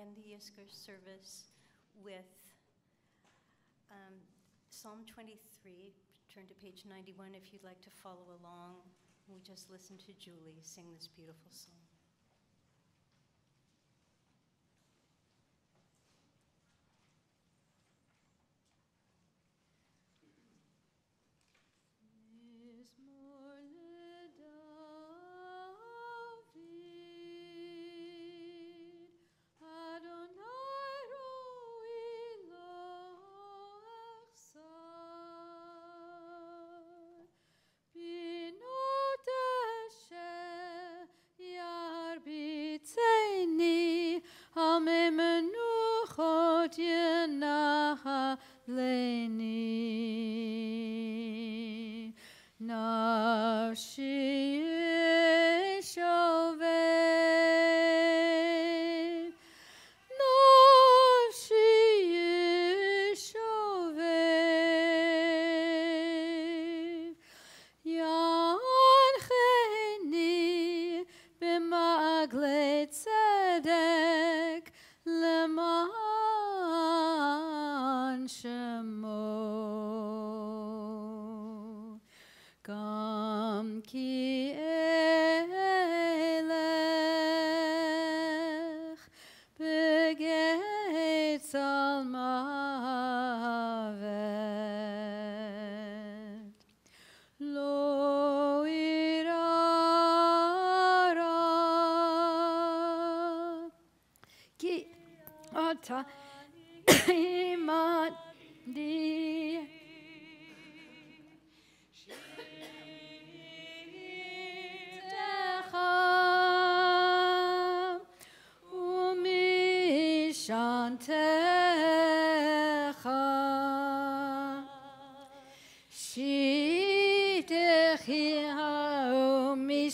end the Yizkor service with Psalm 23. Turn to page 91 if you'd like to follow along. We just listened to Julie sing this beautiful song.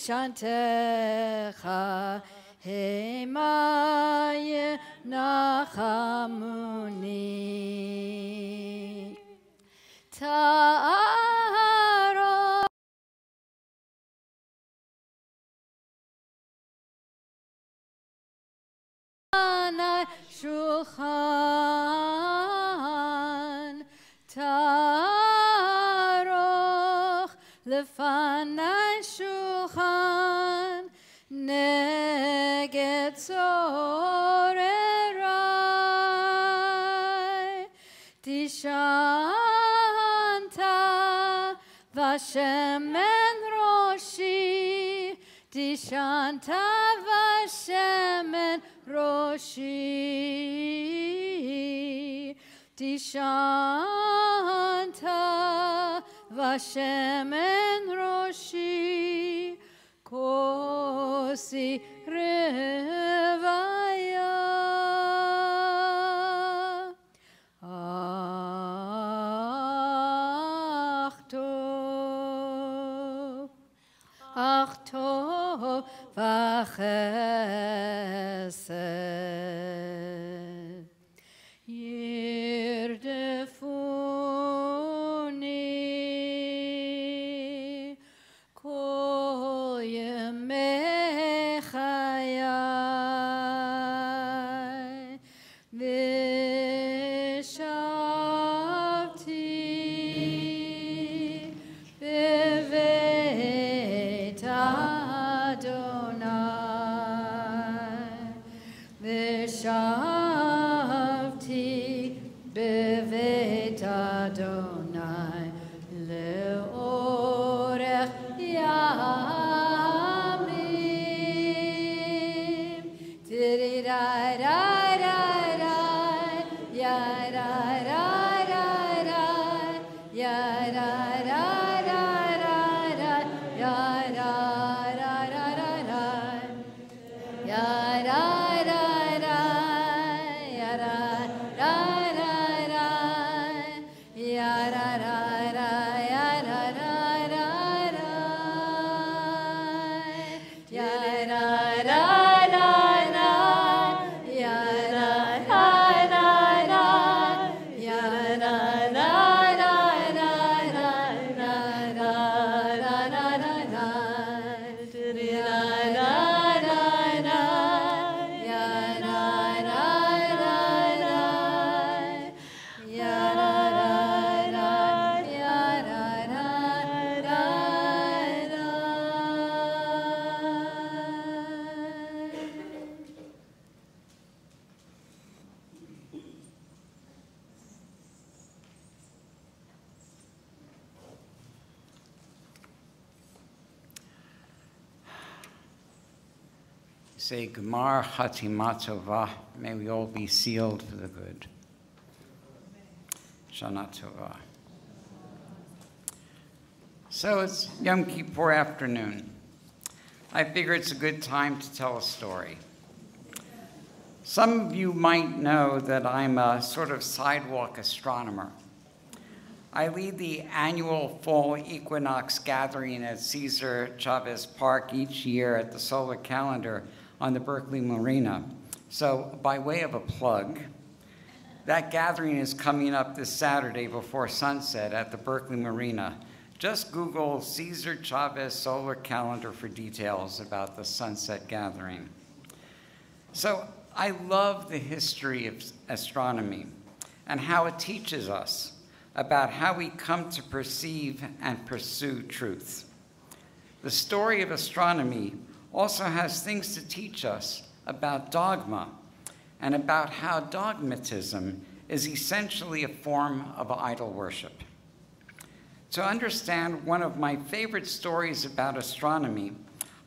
Shantecha hemaye nachamuni ta'aro anai shulchan ta'aroch lefanai shulchan neged zorerai tishanta vashemen roshi tishanta vashemen roshi tishanta vashemen roshi kosi revaya achto vachesed yirdefuni kol yemei chayai v'shavti beveit Adonai v'shavti beveit Adonai leorech yamim tirirai-rai-rai-rai yai-rai-rai-rai-rai yai-rai-rai-rai-rai yai-rai-rai-rai-rai Say, Gemar Chatima Tova, may we all be sealed for the good. Shana Tova. So it's Yom Kippur afternoon. I figure it's a good time to tell a story. Some of you might know that I'm a sort of sidewalk astronomer. I lead the annual fall equinox gathering at Cesar Chavez Park each year at the solar calendar on the Berkeley Marina. So by way of a plug, that gathering is coming up this Saturday before sunset at the Berkeley Marina. Just Google Cesar Chavez solar calendar for details about the sunset gathering. So I love the history of astronomy and how it teaches us about how we come to perceive and pursue truth. The story of astronomy also has things to teach us about dogma and about how dogmatism is essentially a form of idol worship. To understand one of my favorite stories about astronomy,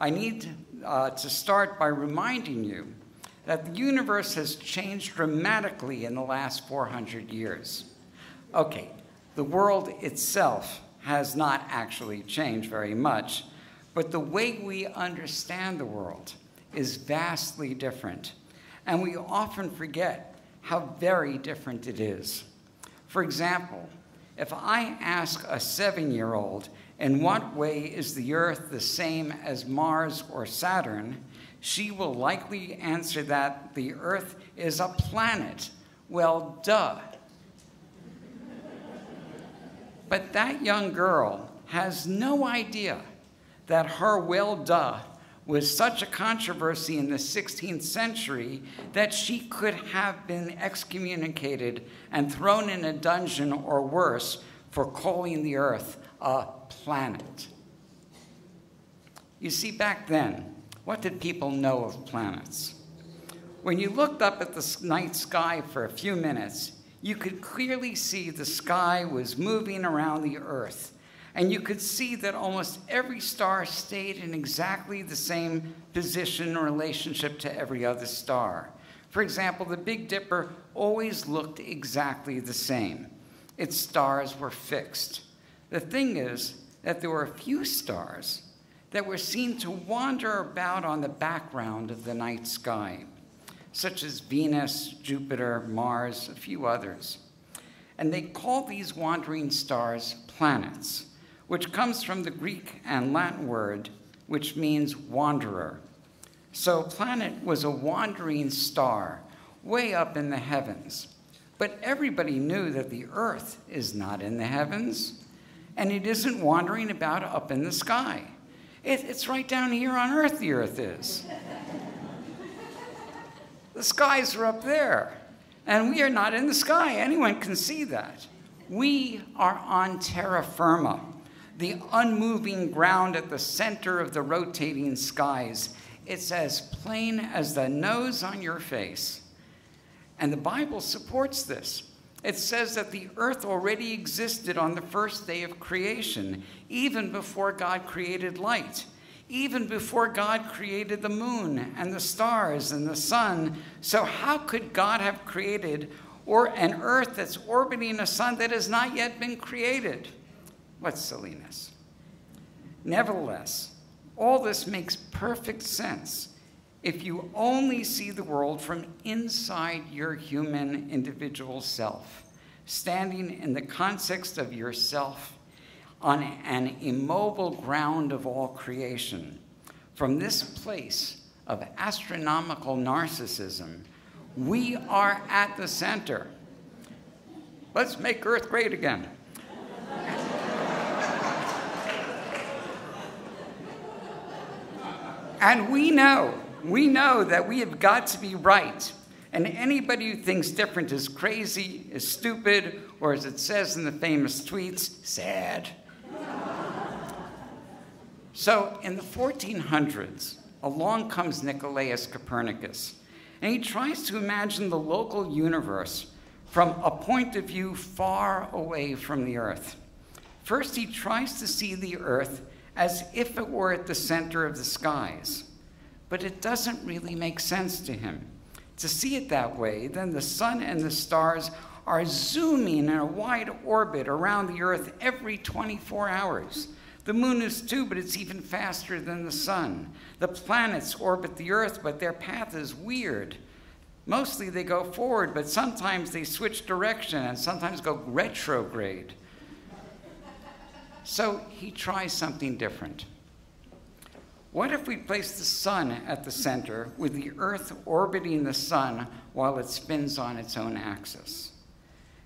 I need to start by reminding you that the universe has changed dramatically in the last 400 years. Okay, the world itself has not actually changed very much, but the way we understand the world is vastly different, and we often forget how very different it is. For example, if I ask a 7-year-old, in what way is the Earth the same as Mars or Saturn, she will likely answer that the Earth is a planet. Well, duh. But that young girl has no idea that her well, duh was such a controversy in the 16th century that she could have been excommunicated and thrown in a dungeon or worse for calling the Earth a planet. You see, back then, what did people know of planets? When you looked up at the night sky for a few minutes, you could clearly see the sky was moving around the Earth, and you could see that almost every star stayed in exactly the same position in relationship to every other star. For example, the Big Dipper always looked exactly the same. Its stars were fixed. The thing is that there were a few stars that were seen to wander about on the background of the night sky, such as Venus, Jupiter, Mars, a few others. And they call these wandering stars planets, which comes from the Greek and Latin word, which means wanderer. So planet was a wandering star way up in the heavens. But everybody knew that the Earth is not in the heavens, and it isn't wandering about up in the sky. It's right down here on Earth, the Earth is. The skies are up there, and we are not in the sky. Anyone can see that. We are on terra firma, the unmoving ground at the center of the rotating skies. It's as plain as the nose on your face. And the Bible supports this. It says that the earth already existed on the first day of creation, even before God created light, even before God created the moon and the stars and the sun. So how could God have created an earth that's orbiting a sun that has not yet been created? What silliness. Nevertheless, all this makes perfect sense if you only see the world from inside your human individual self, standing in the context of yourself on an immobile ground of all creation. From this place of astronomical narcissism, we are at the center. Let's make Earth great again. And we know that we have got to be right. And anybody who thinks different is crazy, is stupid, or as it says in the famous tweets, sad. So in the 1400s, along comes Nicolaus Copernicus, and he tries to imagine the local universe from a point of view far away from the Earth. First, he tries to see the Earth as if it were at the center of the skies. but it doesn't really make sense to him. To see it that way, then the sun and the stars are zooming in a wide orbit around the Earth every 24 hours. The moon is too, but it's even faster than the sun. The planets orbit the Earth, but their path is weird. Mostly they go forward, but sometimes they switch direction and sometimes go retrograde. So he tries something different. What if we place the sun at the center, with the Earth orbiting the sun while it spins on its own axis?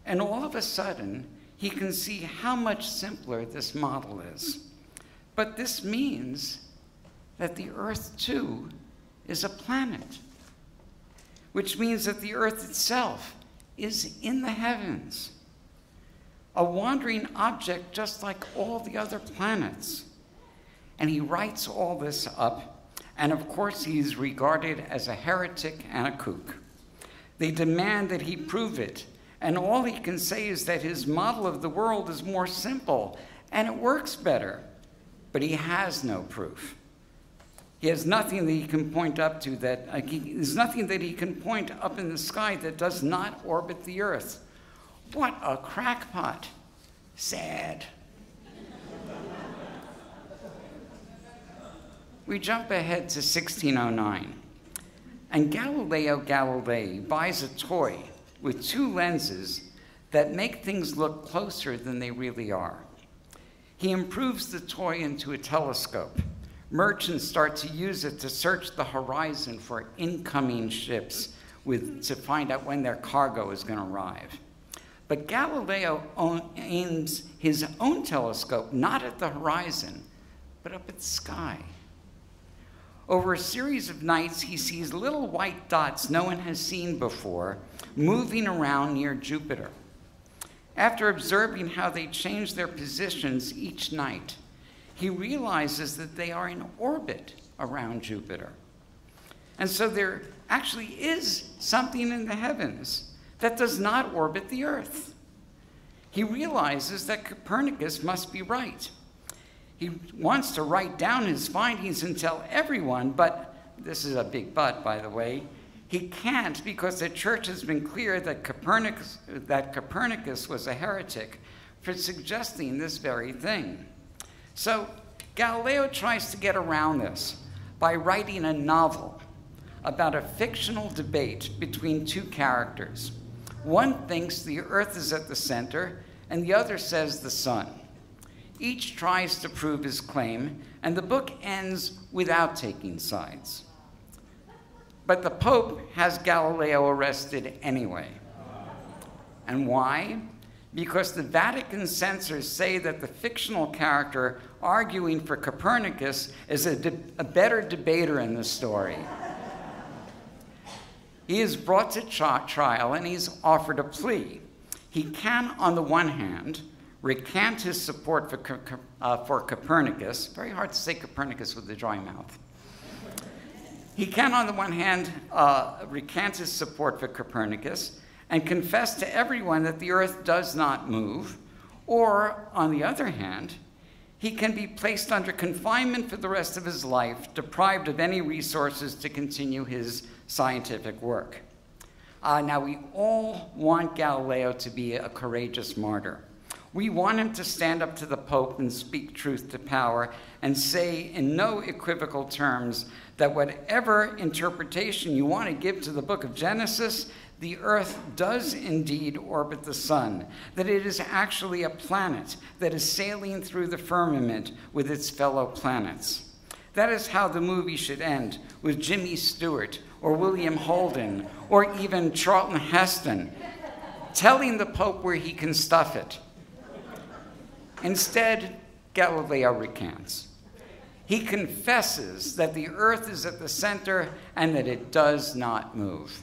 And all of a sudden, he can see how much simpler this model is. But this means that the Earth, too, is a planet, which means that the Earth itself is in the heavens, a wandering object just like all the other planets. And he writes all this up, and of course he's regarded as a heretic and a kook. They demand that he prove it, and all he can say is that his model of the world is more simple, and it works better, but he has no proof. He has nothing that he can point up to there's nothing that he can point up in the sky that does not orbit the Earth. What a crackpot. Sad. We jump ahead to 1609, and Galileo Galilei buys a toy with two lenses that make things look closer than they really are. He improves the toy into a telescope. Merchants start to use it to search the horizon for incoming ships to find out when their cargo is going to arrive. But Galileo aims his own telescope not at the horizon, but up at the sky. Over a series of nights, he sees little white dots no one has seen before moving around near Jupiter. After observing how they change their positions each night, he realizes that they are in orbit around Jupiter. And so there actually is something in the heavens that does not orbit the Earth. He realizes that Copernicus must be right. He wants to write down his findings and tell everyone, but this is a big but, by the way. He can't because the church has been clear that Copernicus was a heretic for suggesting this very thing. So Galileo tries to get around this by writing a novel about a fictional debate between two characters. One thinks the Earth is at the center, and the other says the sun. Each tries to prove his claim, and the book ends without taking sides. But the Pope has Galileo arrested anyway. And why? Because the Vatican censors say that the fictional character arguing for Copernicus is a better debater in the story. He is brought to trial and he's offered a plea. He can, on the one hand, recant his support for Copernicus. Very hard to say Copernicus with a dry mouth. He can, on the one hand, recant his support for Copernicus and confess to everyone that the Earth does not move. Or, on the other hand, he can be placed under confinement for the rest of his life, deprived of any resources to continue his scientific work. Now, we all want Galileo to be a courageous martyr. We want him to stand up to the Pope and speak truth to power and say in no equivocal terms that whatever interpretation you want to give to the book of Genesis, the Earth does indeed orbit the sun, that it is actually a planet that is sailing through the firmament with its fellow planets. That is how the movie should end, with Jimmy Stewart or William Holden or even Charlton Heston telling the Pope where he can stuff it. Instead, Galileo recants. He confesses that the Earth is at the center and that it does not move.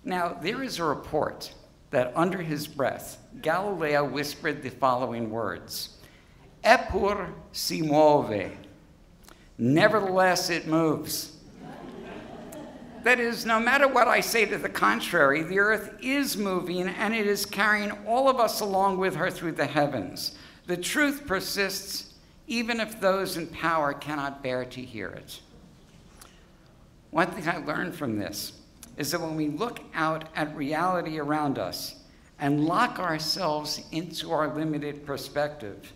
Now, there is a report that under his breath, Galileo whispered the following words: "Eppur si muove." Nevertheless, it moves. That is, no matter what I say to the contrary, the Earth is moving and it is carrying all of us along with her through the heavens. The truth persists even if those in power cannot bear to hear it. one thing I learned from this is that when we look out at reality around us and lock ourselves into our limited perspective,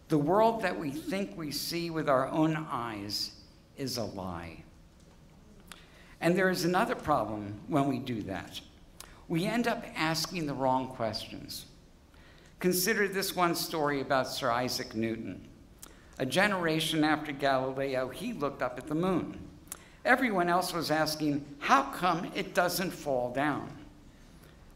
the world that we think we see with our own eyes is a lie. And there is another problem when we do that. We end up asking the wrong questions. Consider this one story about Sir Isaac Newton. A generation after Galileo, he looked up at the moon. Everyone else was asking, how come it doesn't fall down?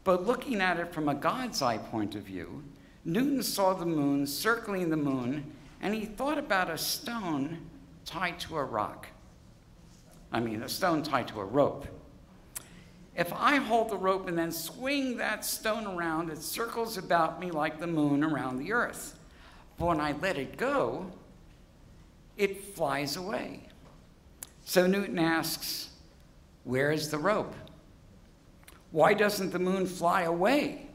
But looking at it from a God's eye point of view, Newton saw the moon circling the moon, and he thought about a stone tied to a rock. A stone tied to a rope. If I hold the rope and then swing that stone around, it circles about me like the moon around the earth. But when I let it go, it flies away. So Newton asks, where is the rope? Why doesn't the moon fly away?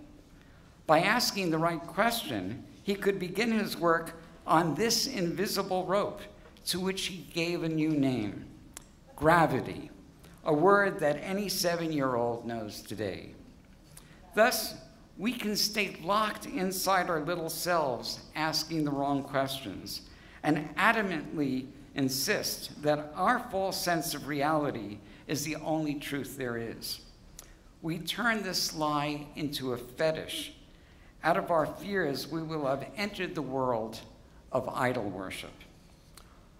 By asking the right question, he could begin his work on this invisible rope, to which he gave a new name, gravity, a word that any 7-year-old knows today. Thus, we can stay locked inside our little selves, asking the wrong questions, and adamantly insist that our false sense of reality is the only truth there is. We turn this lie into a fetish. Out of our fears, we will have entered the world of idol worship.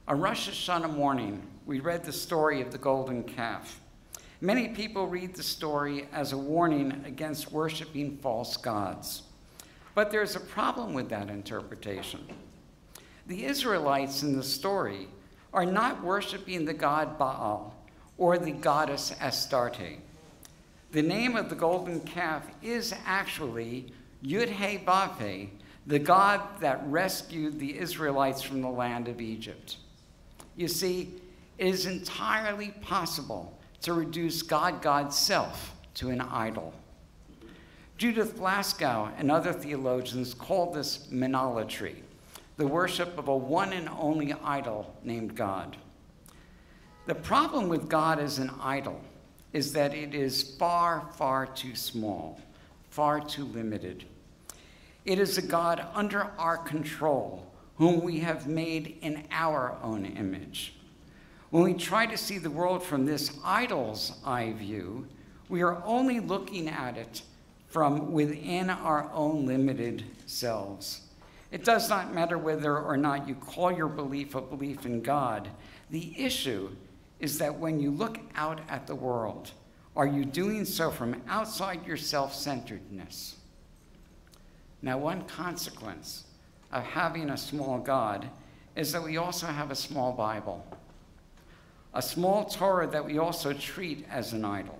On Rosh Hashanah morning, we read the story of the golden calf. Many people read the story as a warning against worshiping false gods. But there's a problem with that interpretation. The Israelites in the story are not worshiping the god Baal or the goddess Astarte. The name of the golden calf is actually Yud-Heh-Vav-Heh, the god that rescued the Israelites from the land of Egypt. You see, it is entirely possible to reduce God's self to an idol. Judith Glasgow and other theologians call this monolatry, the worship of a one and only idol named God. The problem with God as an idol is that it is far, far too small, far too limited. It is a God under our control, whom we have made in our own image. When we try to see the world from this idol's eye view, we are only looking at it from within our own limited selves. It does not matter whether or not you call your belief a belief in God. The issue is that when you look out at the world, are you doing so from outside your self-centeredness? Now, one consequence of having a small God is that we also have a small Bible, a small Torah that we also treat as an idol.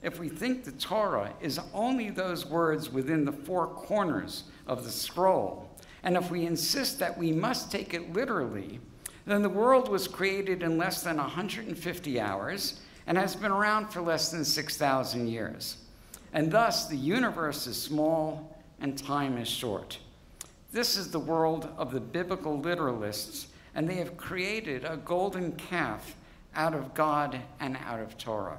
If we think the Torah is only those words within the four corners of the scroll, and if we insist that we must take it literally, then the world was created in less than 150 hours and has been around for less than 6,000 years. And thus, the universe is small and time is short. This is the world of the biblical literalists, and they have created a golden calf out of God and out of Torah.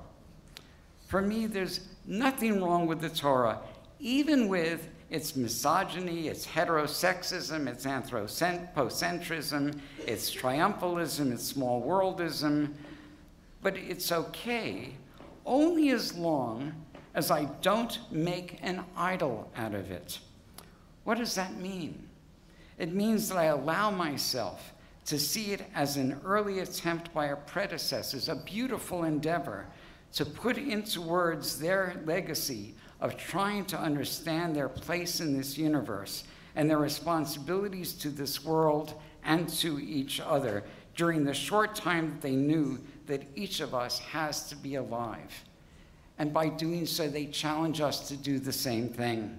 For me, there's nothing wrong with the Torah, even with its misogyny, its heterosexism, its anthropocentrism, its triumphalism, its small worldism. But it's okay only as long as I don't make an idol out of it. What does that mean? It means that I allow myself to see it as an early attempt by our predecessors, a beautiful endeavor to put into words their legacy of trying to understand their place in this universe and their responsibilities to this world and to each other during the short time that they knew that each of us has to be alive. And by doing so, they challenge us to do the same thing.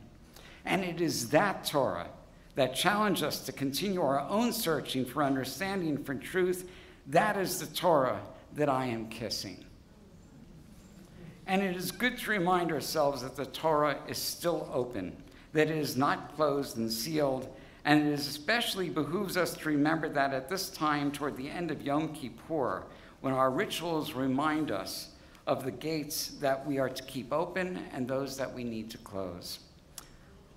And it is that Torah that challenge us to continue our own searching for understanding, for truth. That is the Torah that I am kissing. And it is good to remind ourselves that the Torah is still open, that it is not closed and sealed, and it especially behooves us to remember that at this time, toward the end of Yom Kippur, when our rituals remind us of the gates that we are to keep open and those that we need to close.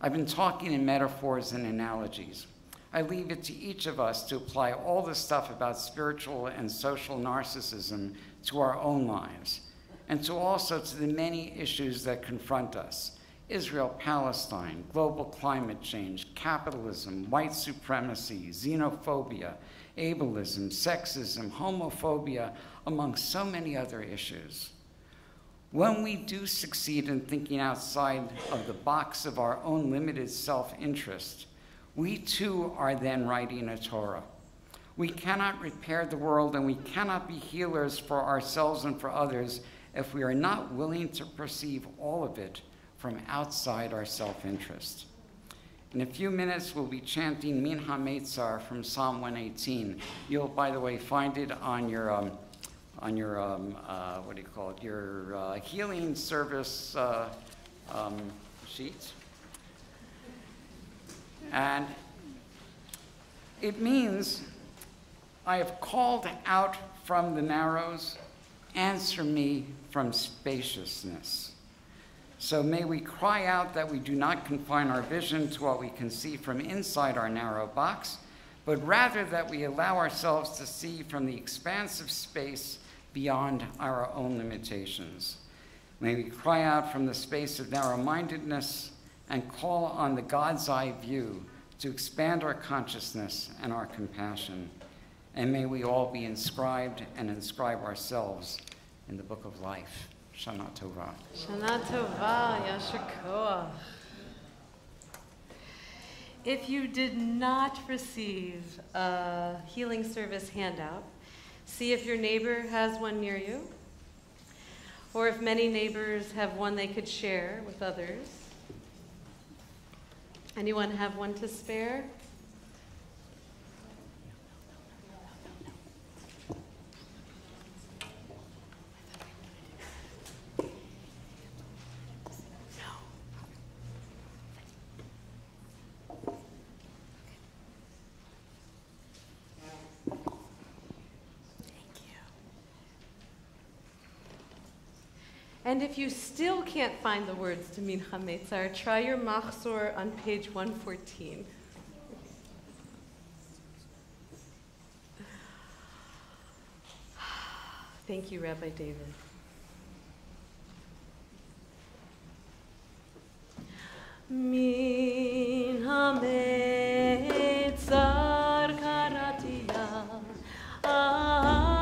I've been talking in metaphors and analogies. I leave it to each of us to apply all the stuff about spiritual and social narcissism to our own lives, and also to the many issues that confront us: Israel, Palestine, global climate change, capitalism, white supremacy, xenophobia, ableism, sexism, homophobia, among so many other issues. When we do succeed in thinking outside of the box of our own limited self-interest, we too are then writing a Torah. We cannot repair the world, and we cannot be healers for ourselves and for others if we are not willing to perceive all of it from outside our self-interest. In a few minutes, we'll be chanting Min HaMeitzar from Psalm 118. You'll, by the way, find it on your what do you call it? Your healing service sheet. And it means, I have called out from the narrows, answer me from spaciousness. So may we cry out that we do not confine our vision to what we can see from inside our narrow box, but rather that we allow ourselves to see from the expansive space beyond our own limitations. May we cry out from the space of narrow-mindedness and call on the God's eye view to expand our consciousness and our compassion. And may we all be inscribed and inscribe ourselves in the book of life. Shana Tova. Shana Tova, Yasher Koach. If you did not receive a healing service handout, see if your neighbor has one near you, or if many neighbors have one they could share with others. Anyone have one to spare? And if you still can't find the words to Min HaMeitzar, try your Machzor on page 114. Thank you, Rabbi David. Min HaMeitzar karatiya anani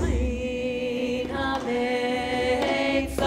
Min HaMeitzar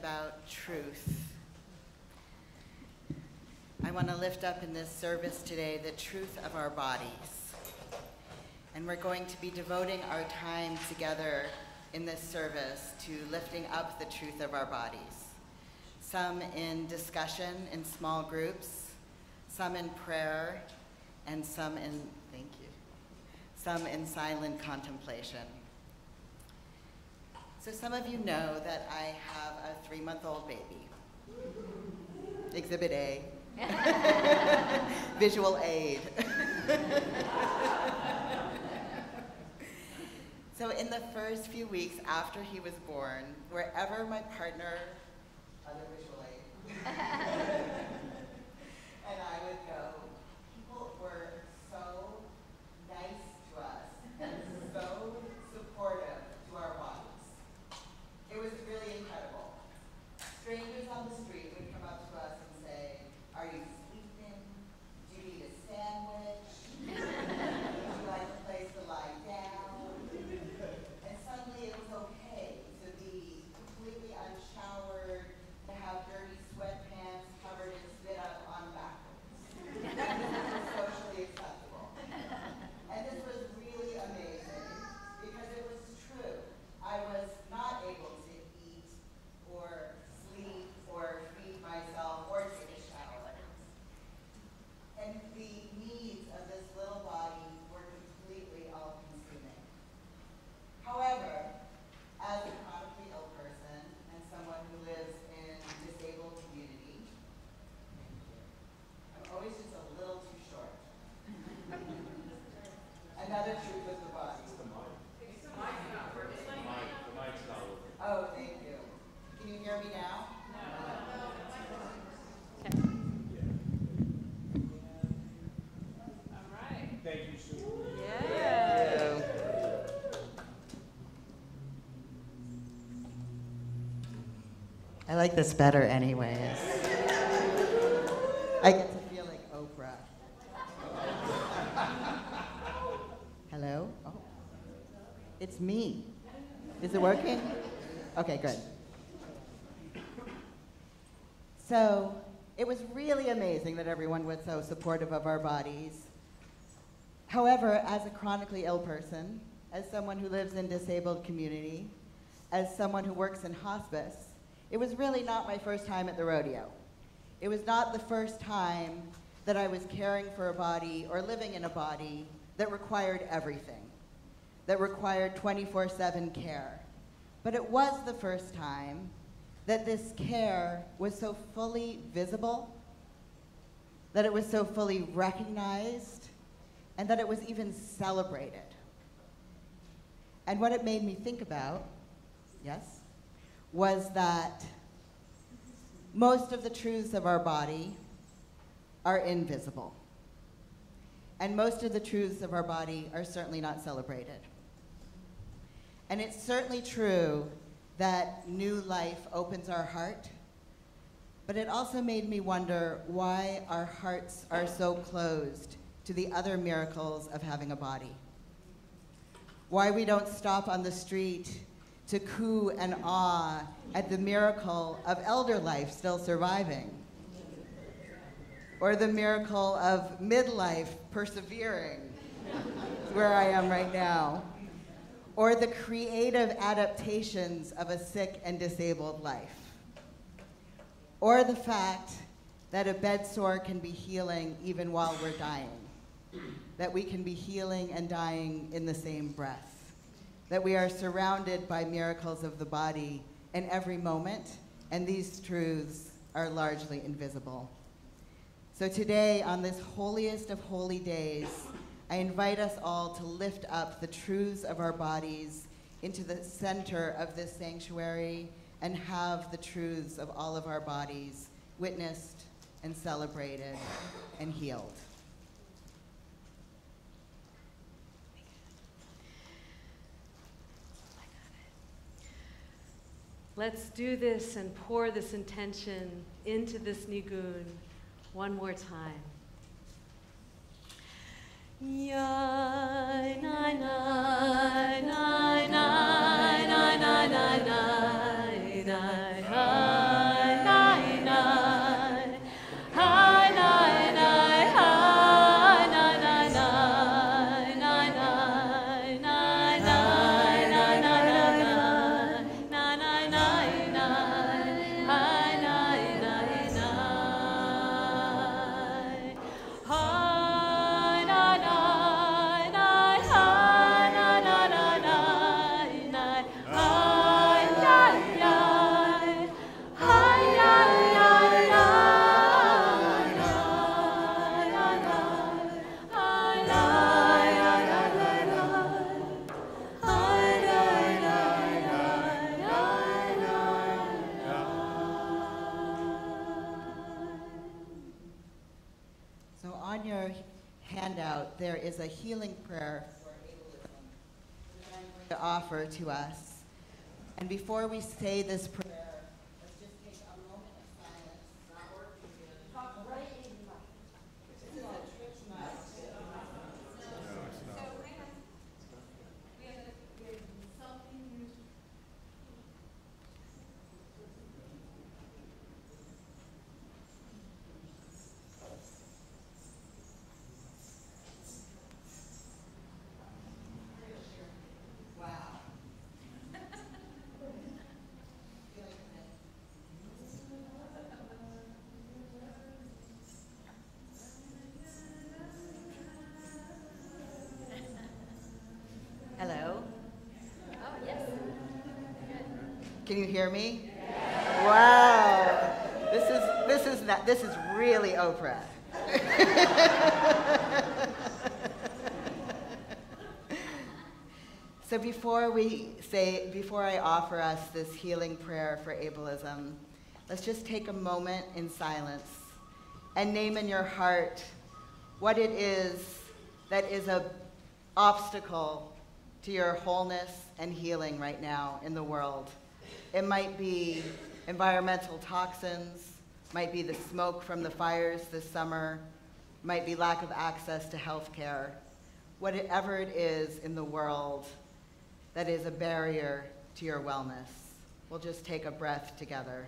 about truth. I want to lift up in this service today the truth of our bodies. And we're going to be devoting our time together in this service to lifting up the truth of our bodies. Some in discussion in small groups, some in prayer, and some in, thank you, some in silent contemplation. So some of you know that I have a 3-month-old baby. Exhibit A. Visual aid. So in the first few weeks after he was born, wherever my partner, other visual aid, and I would go, people were so nice to us and so supportive to our bodies. It was really incredible. Strangers on the street would come up to us and say, "Are you sleeping? Do you need a sandwich? Would you like a place to lie down?" And suddenly it was okay to be completely unshowered, to have dirty sweatpants covered in spit up on backwards. This was socially acceptable. And this was really amazing because it was true. I was not able to eat or sleep or feed myself or take a shower. And the needs of this little body were completely all-consuming. However, as a chronically ill person and someone who lives in a disabled community, I'm always just a little too short. Another truth of the body. Oh, thank you. Can you hear me now? Yeah. I like this better anyways. I get to feel like Oprah. Hello? Oh. It's me. Is it working? Okay, good. So, it was really amazing that everyone was so supportive of our bodies. However, as a chronically ill person, as someone who lives in a disabled community, as someone who works in hospice, it was really not my first time at the rodeo. It was not the first time that I was caring for a body or living in a body that required everything, that required 24/7 care. But it was the first time that this care was so fully visible, that it was so fully recognized, and that it was even celebrated. And what it made me think about, yes, was that most of the truths of our body are invisible. And most of the truths of our body are certainly not celebrated. And it's certainly true that new life opens our heart, but it also made me wonder why our hearts are so closed to the other miracles of having a body. Why we don't stop on the street to coo and awe at the miracle of elder life still surviving, or the miracle of midlife persevering, where I am right now, or the creative adaptations of a sick and disabled life, or the fact that a bed sore can be healing even while we're dying, that we can be healing and dying in the same breath, that we are surrounded by miracles of the body in every moment, and these truths are largely invisible. So today, on this holiest of holy days, I invite us all to lift up the truths of our bodies into the center of this sanctuary and have the truths of all of our bodies witnessed and celebrated and healed. Let's do this and pour this intention into this nigun one more time. Yai, nai, nai, nai, nai, nai, nai, nai, nai, nai, nai. your handout, there is a healing prayer for ableism that I'm going to offer to us. And before we say this prayer, let's just take a moment of silence. Not working here. Talk right in the mic. This is a trick mic. Hello? Oh, yes. Can you hear me? Wow. This is really Oprah. So before I offer us this healing prayer for ableism, let's just take a moment in silence and name in your heart what it is that is an obstacle to your wholeness and healing right now in the world. It might be environmental toxins, might be the smoke from the fires this summer, might be lack of access to health care. Whatever it is in the world that is a barrier to your wellness. We'll just take a breath together.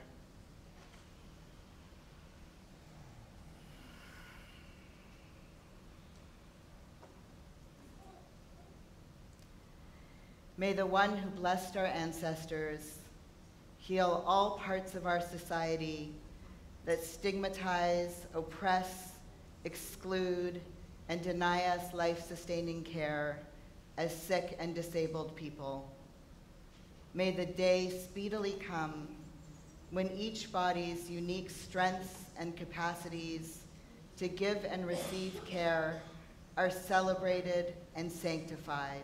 May the one who blessed our ancestors heal all parts of our society that stigmatize, oppress, exclude, and deny us life-sustaining care as sick and disabled people. May the day speedily come when each body's unique strengths and capacities to give and receive care are celebrated and sanctified.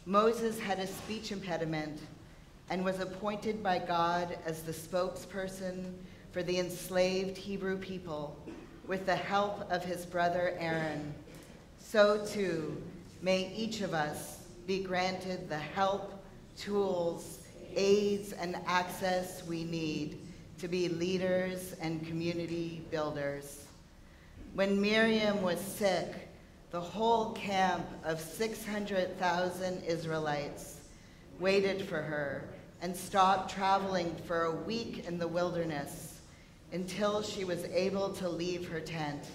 Moses had a speech impediment and was appointed by God as the spokesperson for the enslaved Hebrew people with the help of his brother Aaron. So too, may each of us be granted the help, tools, aids, and access we need to be leaders and community builders. When Miriam was sick, the whole camp of 600,000 Israelites waited for her and stopped traveling for a week in the wilderness until she was able to leave her tent.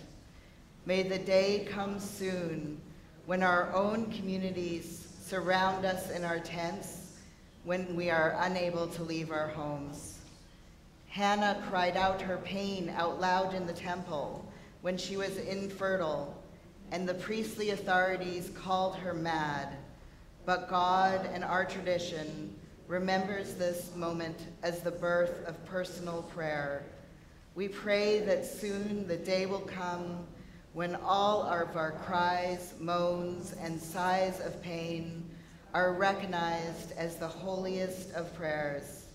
May the day come soon when our own communities surround us in our tents when we are unable to leave our homes. Hannah cried out her pain out loud in the temple when she was infertile, and the priestly authorities called her mad. But God and our tradition remembers this moment as the birth of personal prayer. We pray that soon the day will come when all of our cries, moans, and sighs of pain are recognized as the holiest of prayers.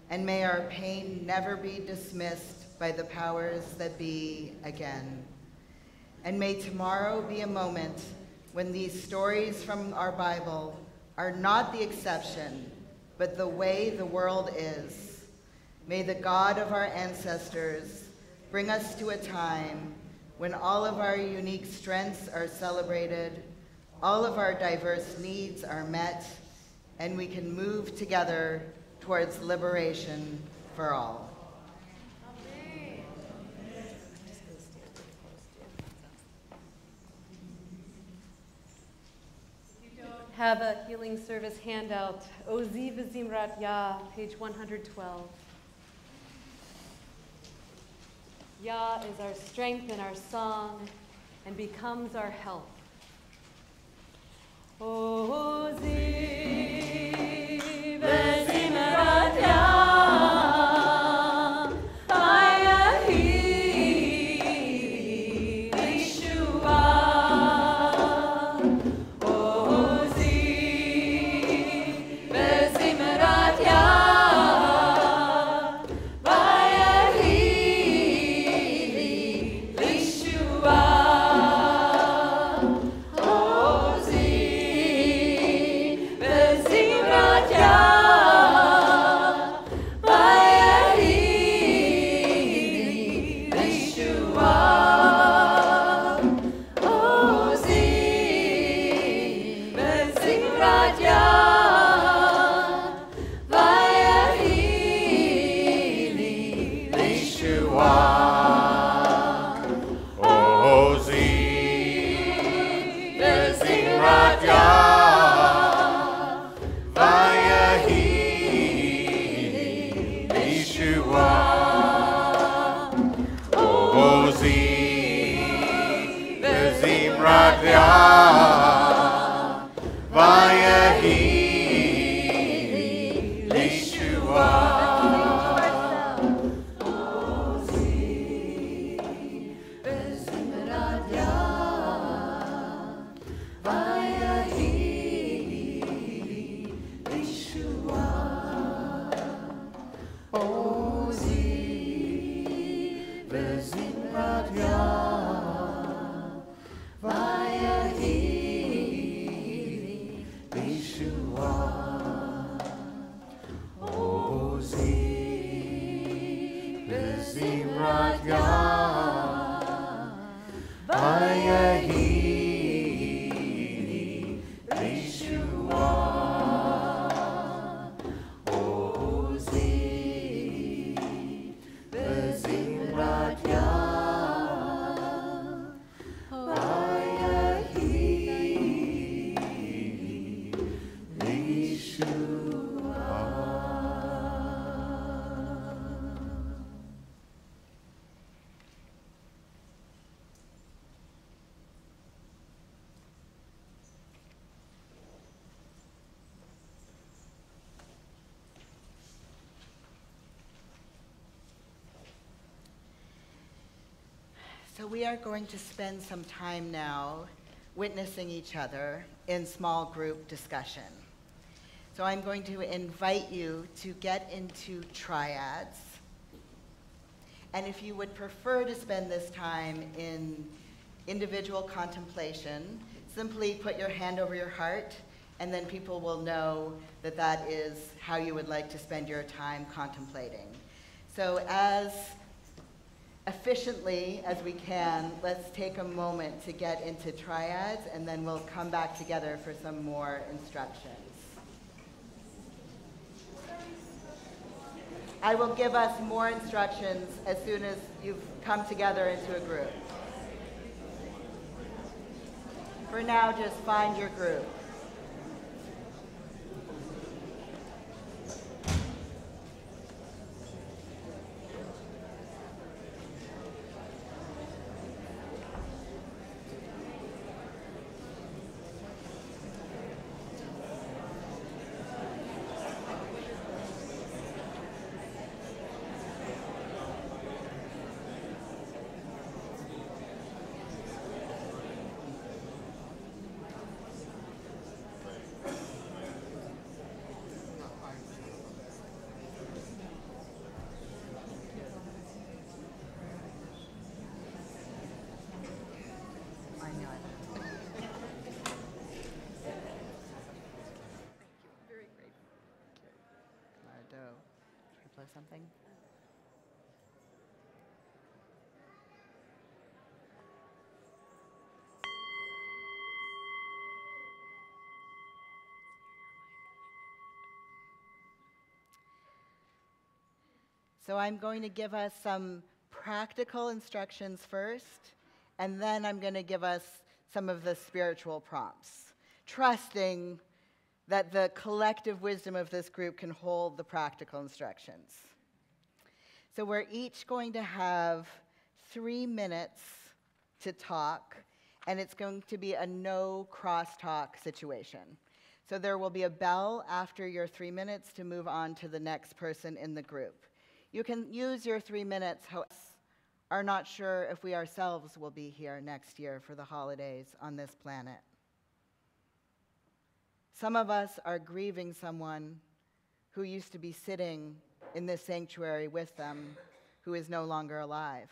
And may our pain never be dismissed by the powers that be again. And may tomorrow be a moment when these stories from our Bible are not the exception, but the way the world is. May the God of our ancestors bring us to a time when all of our unique strengths are celebrated, all of our diverse needs are met, and we can move together towards liberation for all. Have a healing service handout, Oziv Zimrat Yah, page 112. Yah is our strength and our song and becomes our help. Oziv Zimrat Yah. Yeshua. Ozi Bezimrat Yah Vayahi Yeshua Ozi Bezimrat Yah Vayahi Yeshua So we are going to spend some time now witnessing each other in small group discussion. So I'm going to invite you to get into triads. And if you would prefer to spend this time in individual contemplation, simply put your hand over your heart, and then people will know that that is how you would like to spend your time contemplating. So as efficiently as we can, let's take a moment to get into triads, and then we'll come back together for some more instructions. I will give us more instructions as soon as you've come together into a group. For now, just find your group. Something. So I'm going to give us some practical instructions first, and then I'm going to give us some of the spiritual prompts, trusting that the collective wisdom of this group can hold the practical instructions. So we're each going to have 3 minutes to talk, and it's going to be a no crosstalk situation. So there will be a bell after your 3 minutes to move on to the next person in the group. You can use your 3 minutes, however, are not sure if we ourselves will be here next year for the holidays on this planet. Some of us are grieving someone who used to be sitting in this sanctuary with them, who is no longer alive.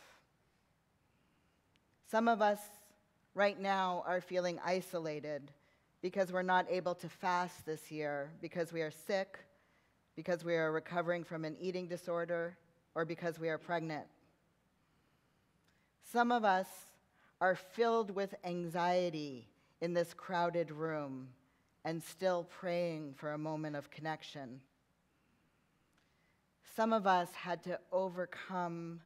Some of us right now are feeling isolated because we're not able to fast this year, because we are sick, because we are recovering from an eating disorder, or because we are pregnant. Some of us are filled with anxiety in this crowded room and still praying for a moment of connection. Some of us had to overcome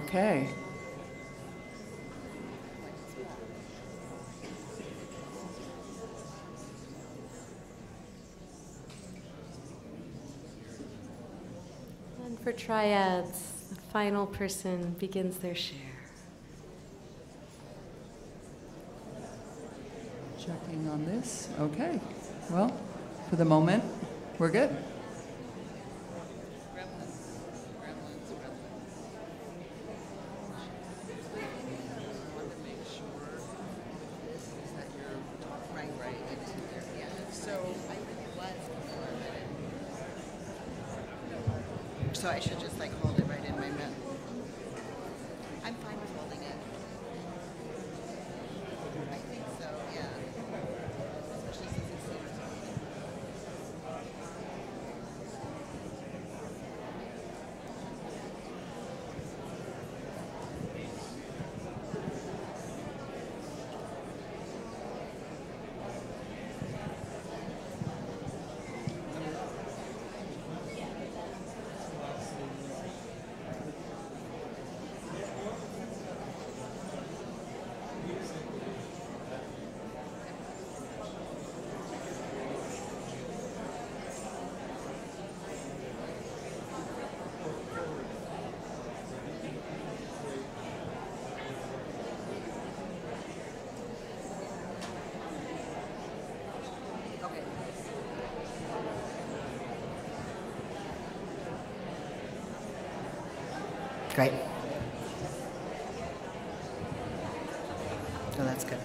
Okay. And for triads, the final person begins their share. Checking on this. Okay. Well, for the moment, we're good. So I should just like hold it right in my mouth. I'm fine with holding it. I think so, yeah. Especially since it's so great. Oh, that's good.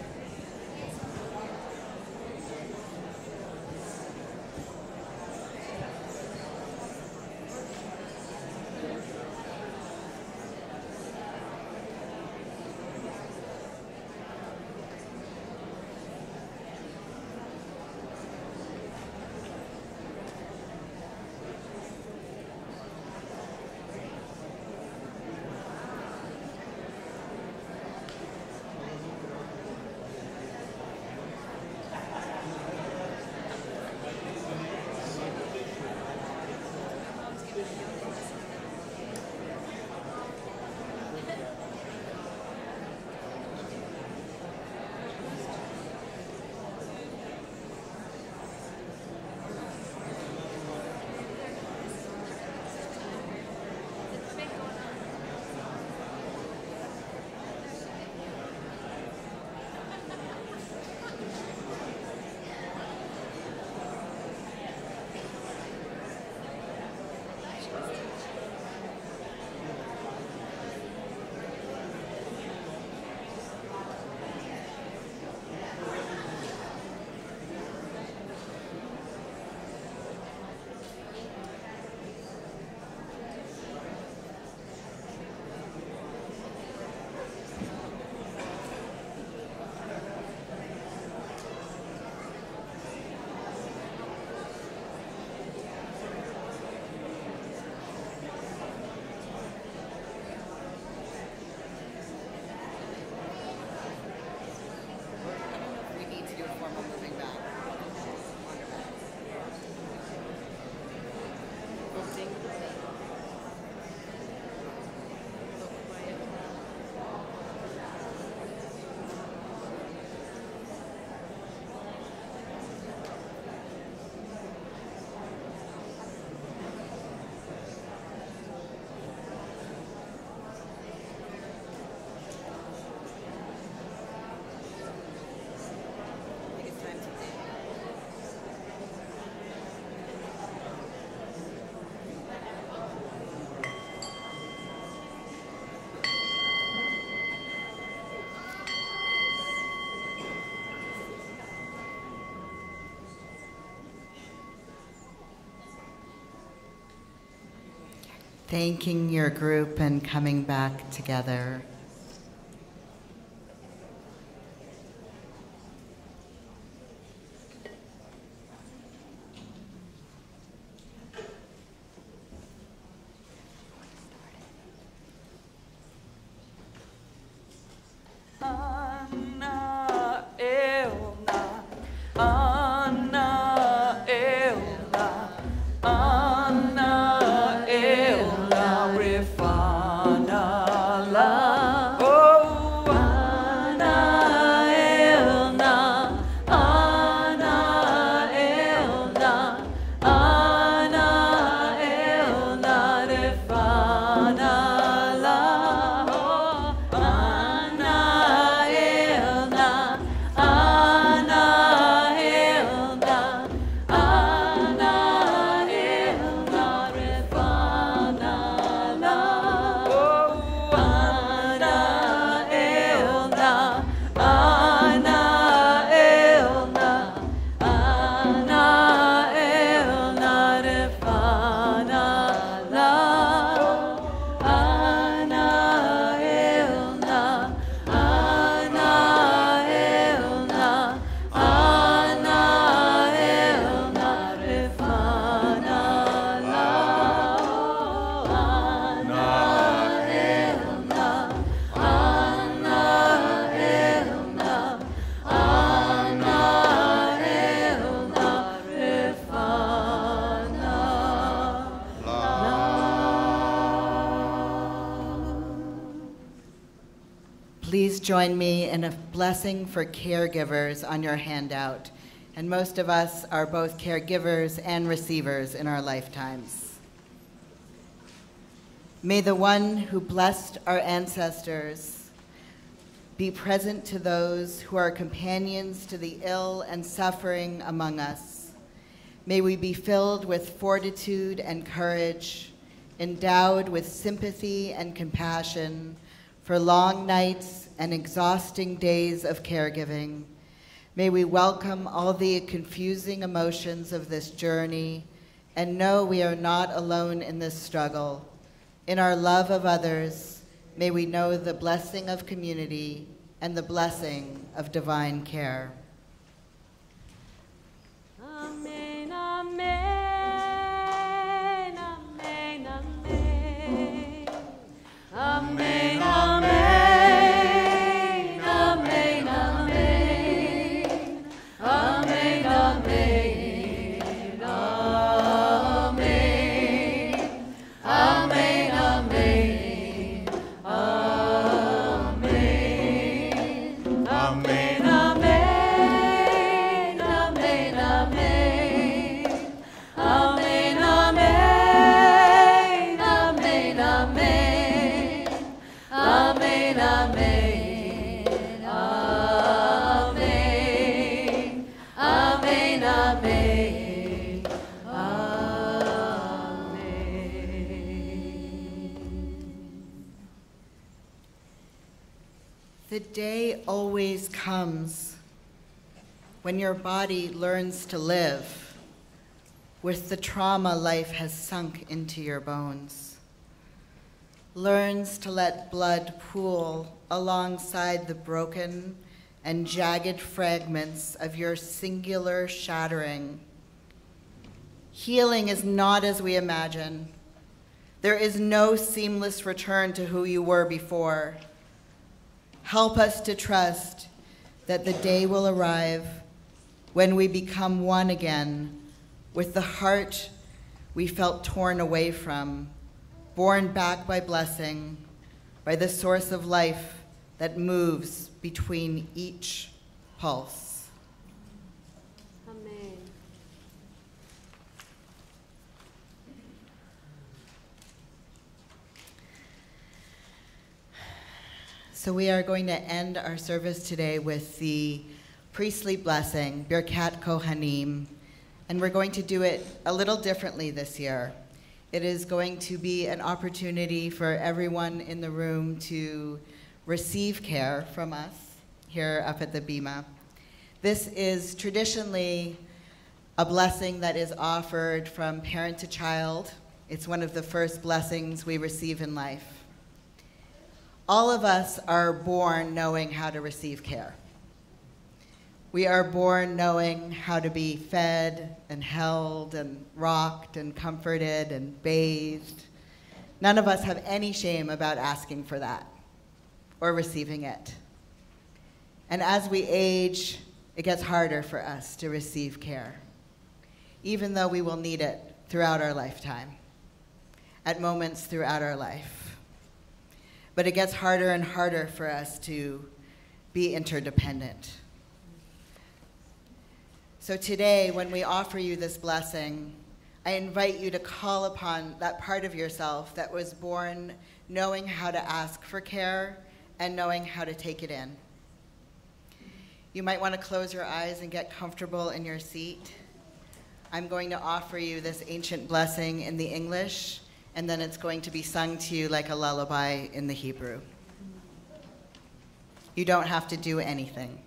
Thanking your group and coming back together. Refana join me in a blessing for caregivers on your handout. And most of us are both caregivers and receivers in our lifetimes. May the one who blessed our ancestors be present to those who are companions to the ill and suffering among us. May we be filled with fortitude and courage, endowed with sympathy and compassion for long nights and exhausting days of caregiving. May we welcome all the confusing emotions of this journey and know we are not alone in this struggle. In our love of others, may we know the blessing of community and the blessing of divine care. Amen, amen, amen, amen. Amen, amen, amen, amen. Amen, amen, amen. Amen, amen, amen. Amen, amen, amen, amen. Amen, amen, amen, amen. Amen, amen, amen. Amen, amen, amen. The day always comes when your body learns to live with the trauma life has sunk into your bones, learns to let blood pool alongside the broken and jagged fragments of your singular shattering. Healing is not as we imagine. There is no seamless return to who you were before. Help us to trust that the day will arrive when we become one again with the heart we felt torn away from, borne back by blessing, by the source of life that moves between each pulse. Amen. So we are going to end our service today with the priestly blessing, Birkat Kohanim, and we're going to do it a little differently this year. It is going to be an opportunity for everyone in the room to receive care from us here up at the Bima. This is traditionally a blessing that is offered from parent to child. It's one of the first blessings we receive in life. All of us are born knowing how to receive care. We are born knowing how to be fed and held and rocked and comforted and bathed. None of us have any shame about asking for that or receiving it. And as we age, it gets harder for us to receive care, even though we will need it throughout our lifetime, at moments throughout our life. But it gets harder and harder for us to be interdependent. So today, when we offer you this blessing, I invite you to call upon that part of yourself that was born knowing how to ask for care and knowing how to take it in. You might want to close your eyes and get comfortable in your seat. I'm going to offer you this ancient blessing in the English, and then it's going to be sung to you like a lullaby in the Hebrew. You don't have to do anything.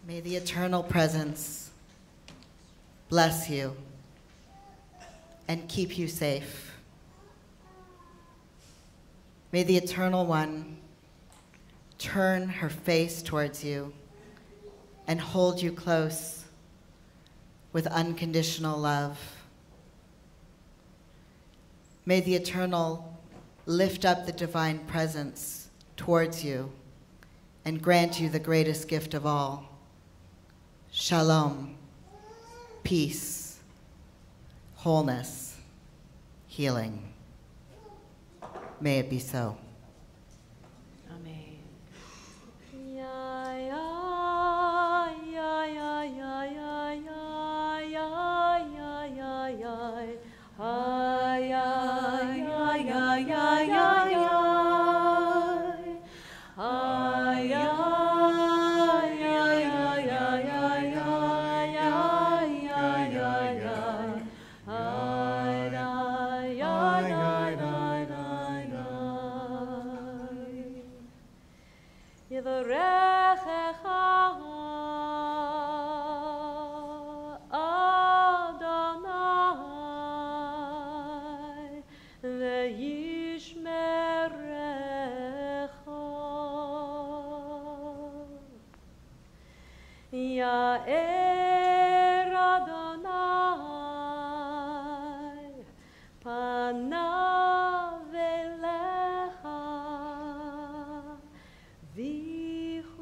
May the eternal presence bless you and keep you safe. May the Eternal One turn her face towards you and hold you close with unconditional love. May the Eternal lift up the divine presence towards you and grant you the greatest gift of all, Shalom, peace, wholeness, healing. May it be so. Amen. Ya'er Adonai panav elecha v'chuneka.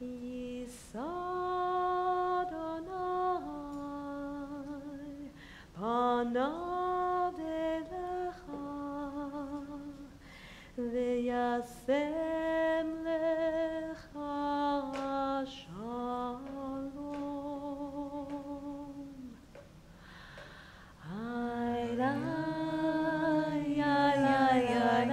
Yisa Adonai panav elecha v'yasem lecha shalom. Ay, ay, ay, ay, ay, ay,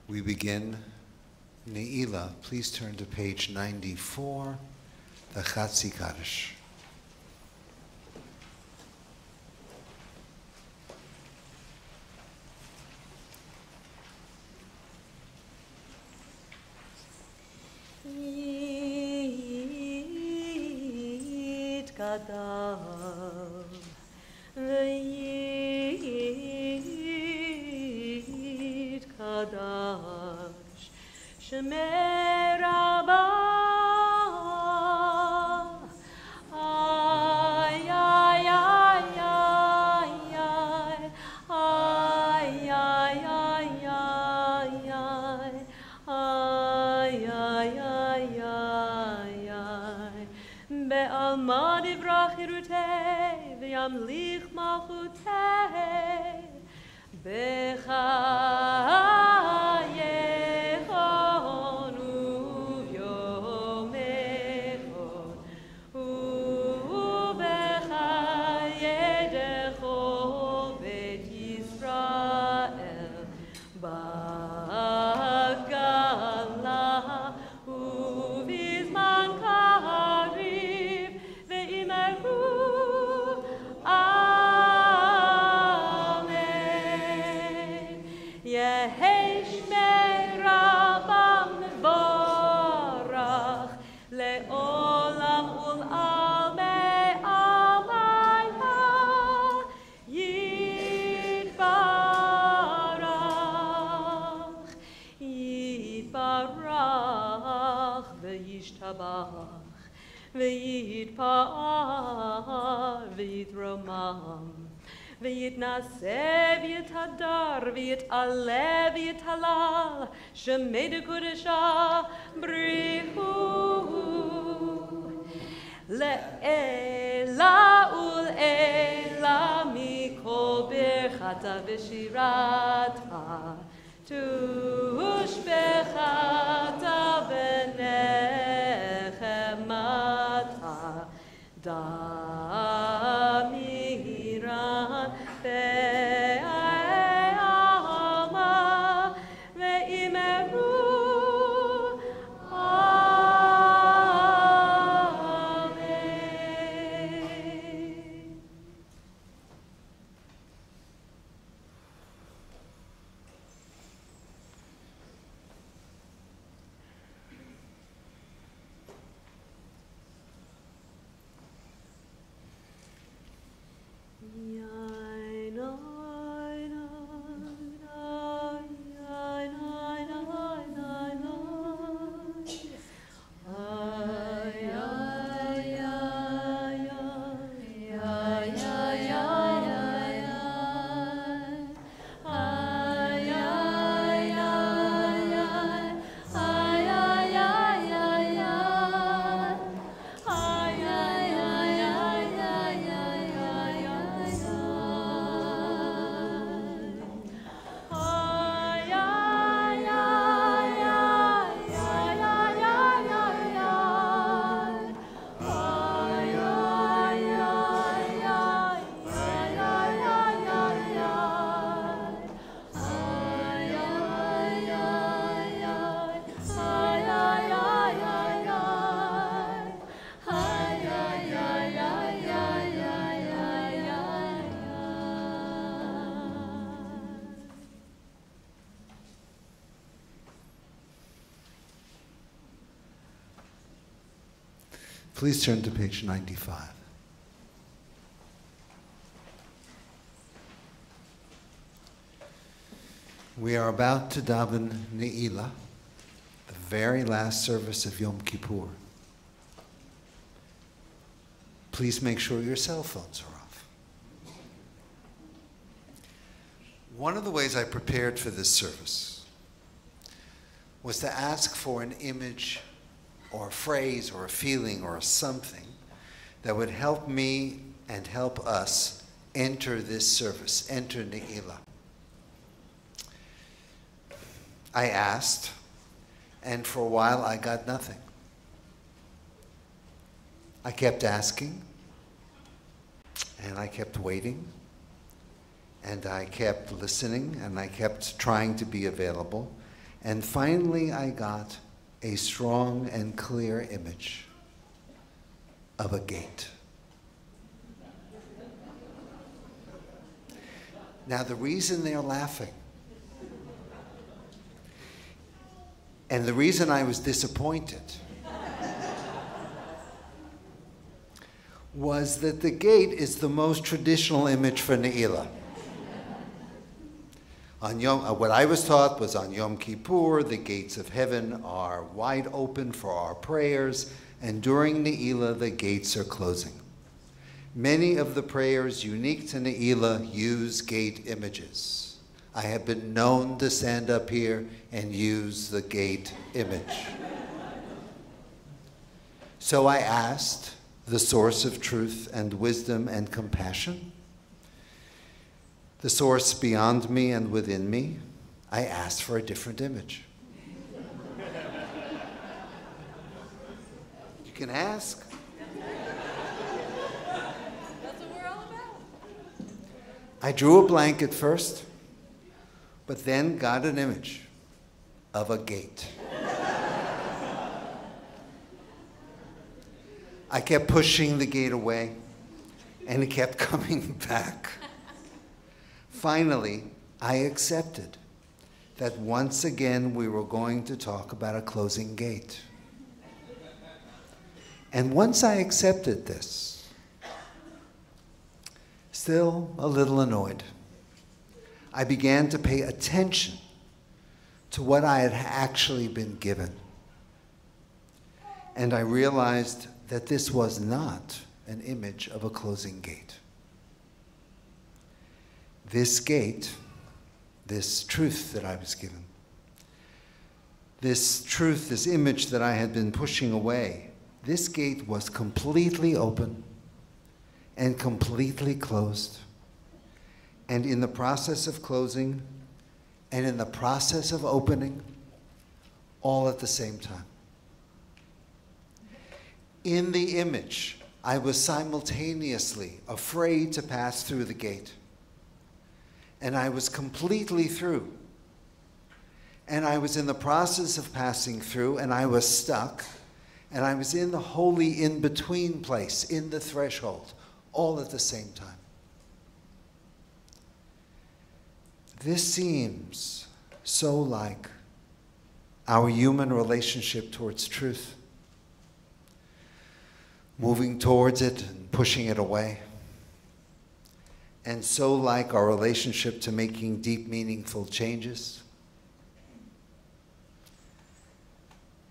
We begin Ne'ilah. Please turn to page 94, the Chatzi Kaddish. Shemei Rabbah, ay, ay, ay, ay, ay, ay, ay, ay, ay, ay, ay, ay, Be'alma divrach hirutei, v'yamlich malchutei, b'chayechon u'vyomechon, u'b'chayedecho bet Yisrael, b'gala u'bizman kariv, ve'imeru Amen. Yehei Shmei Rabbah mevorach le'olam ul'almei alayha yitbarach, yitbarach v'yishtabach v'yitpa'ar v'yitromam v'yitnaseh v'yitadar v'yit'aleh v'yithalal shemei dekudesha brihu le'ela ul'ela mikol birchata v'shirata tushbecha Damiran be'alma ve'imeru Amen. Please turn to page 95. We are about to daven Ne'ilah, the very last service of Yom Kippur. Please make sure your cell phones are off. One of the ways I prepared for this service was to ask for an image or a phrase or a feeling or a something that would help me and help us enter this service, enter Ne'ilah. I asked, and for a while I got nothing. I kept asking, and I kept waiting, and I kept listening, and I kept trying to be available, and finally I got a strong and clear image of a gate. Now the reason they're laughing, and the reason I was disappointed, was that the gate is the most traditional image for Ne'ilah. What I was taught was on Yom Kippur, the gates of heaven are wide open for our prayers, and during Ne'ilah, the gates are closing. Many of the prayers unique to Ne'ilah use gate images. I have been known to stand up here and use the gate image. So I asked the source of truth and wisdom and compassion, the source beyond me and within me, I asked for a different image. You can ask. That's what we're all about. I drew a blanket first, but then got an image of a gate. I kept pushing the gate away, and it kept coming back. Finally, I accepted that once again we were going to talk about a closing gate. And once I accepted this, still a little annoyed, I began to pay attention to what I had actually been given. And I realized that this was not an image of a closing gate. This gate, this truth that I was given, this truth, this image that I had been pushing away, this gate was completely open and completely closed. And in the process of closing and in the process of opening, all at the same time. In the image I was simultaneously afraid to pass through the gate, and I was completely through. And I was in the process of passing through, and I was stuck, and I was in the holy in-between place, in the threshold, all at the same time. This seems so like our human relationship towards truth, moving towards it and pushing it away, and so like our relationship to making deep, meaningful changes,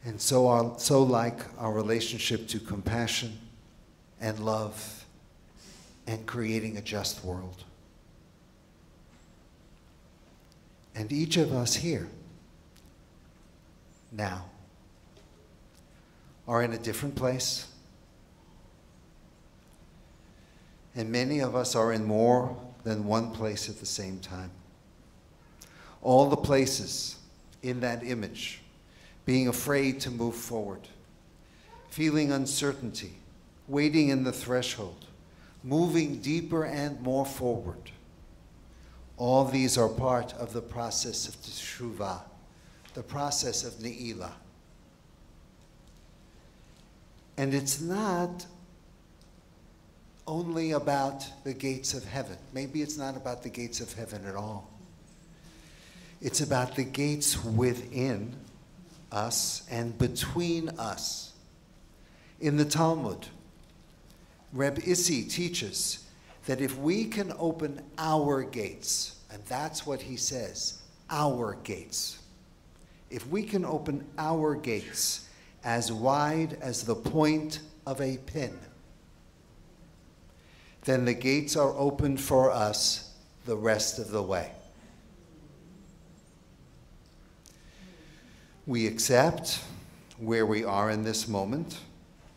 and so like our relationship to compassion and love and creating a just world. And each of us here now are in a different place. And many of us are in more than one place at the same time. All the places in that image, being afraid to move forward, feeling uncertainty, waiting in the threshold, moving deeper and more forward. All these are part of the process of teshuvah, the process of ne'ilah. And it's not only about the gates of heaven. Maybe it's not about the gates of heaven at all. It's about the gates within us and between us. In the Talmud, Reb Issi teaches that if we can open our gates, and that's what he says, our gates. If we can open our gates as wide as the point of a pin, then the gates are opened for us the rest of the way. We accept where we are in this moment,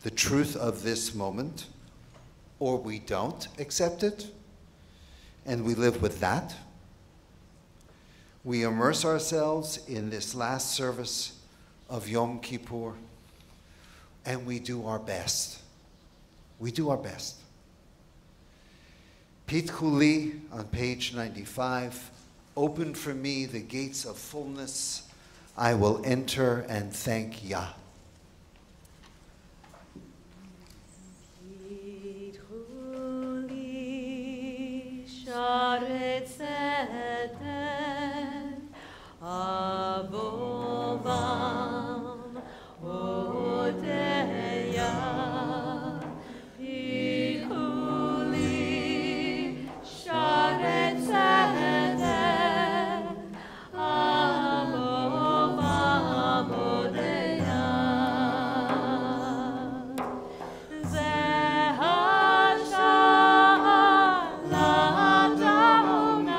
the truth of this moment, or we don't accept it, and we live with that. We immerse ourselves in this last service of Yom Kippur, and we do our best. We do our best. Pitchu li, on page 95, open for me the gates of fullness. I will enter and thank Yah. Pitchu li, sharet tzedek, avovam, odeya. Pitchu li, sharet tzedek, avovam, odeya. Zeh hashar l'Adonai,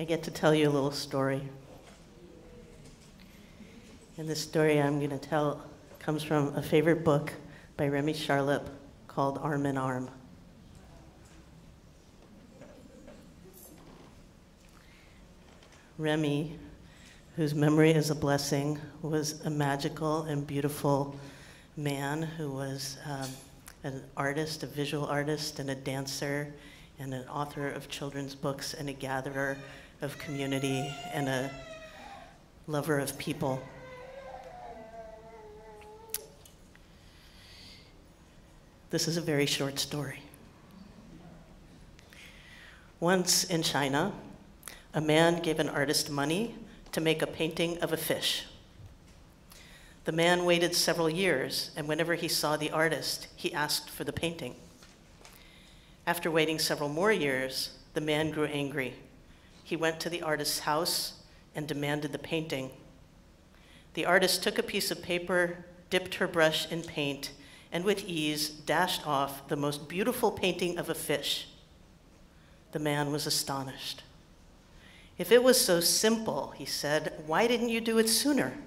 I get to tell you a little story. And the story I'm going to tell comes from a favorite book by Remy Charlotte called Arm in Arm. Remy, whose memory is a blessing, was a magical and beautiful man who was an artist, a visual artist, and a dancer, and an author of children's books, and a gatherer of community, and a lover of people. This is a very short story. Once in China, a man gave an artist money to make a painting of a fish. The man waited several years, and whenever he saw the artist, he asked for the painting. After waiting several more years, the man grew angry. He went to the artist's house and demanded the painting. The artist took a piece of paper, dipped her brush in paint, and with ease dashed off the most beautiful painting of a fish. The man was astonished. "If it was so simple," he said, "why didn't you do it sooner?"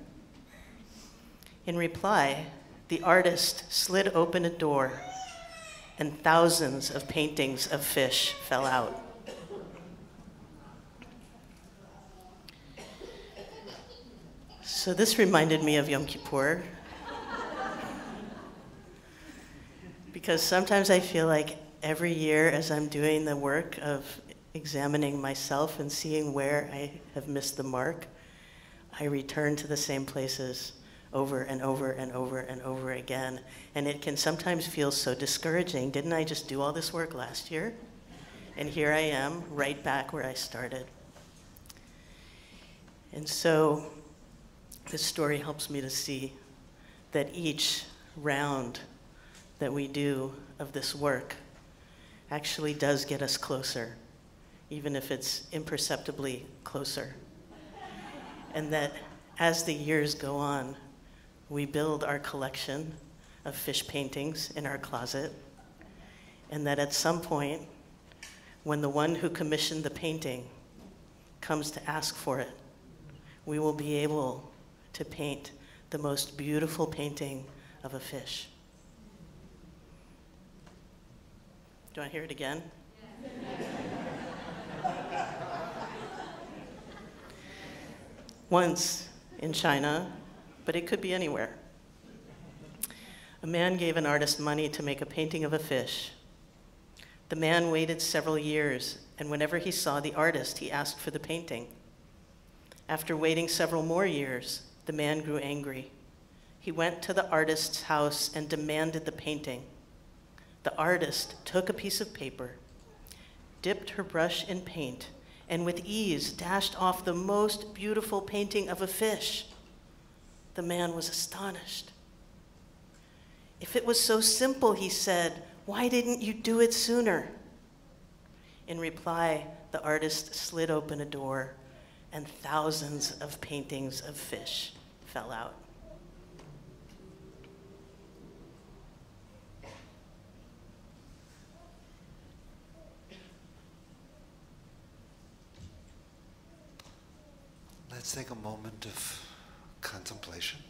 In reply, the artist slid open a door, and thousands of paintings of fish fell out. So this reminded me of Yom Kippur, because sometimes I feel like every year as I'm doing the work of examining myself and seeing where I have missed the mark, I return to the same places over and over and over and over again. And it can sometimes feel so discouraging. Didn't I just do all this work last year? And here I am, right back where I started. And so this story helps me to see that each round that we do of this work actually does get us closer, even if it's imperceptibly closer. And that as the years go on, we build our collection of fish paintings in our closet, and that at some point, when the one who commissioned the painting comes to ask for it, we will be able to paint the most beautiful painting of a fish. Do I hear it again? Once in China, but it could be anywhere, a man gave an artist money to make a painting of a fish. The man waited several years, and whenever he saw the artist, he asked for the painting. After waiting several more years, the man grew angry. He went to the artist's house and demanded the painting. The artist took a piece of paper, dipped her brush in paint, and with ease dashed off the most beautiful painting of a fish. The man was astonished. "If it was so simple," he said, "why didn't you do it sooner?" In reply, the artist slid open a door, and thousands of paintings of fish fell out. Let's take a moment of contemplation.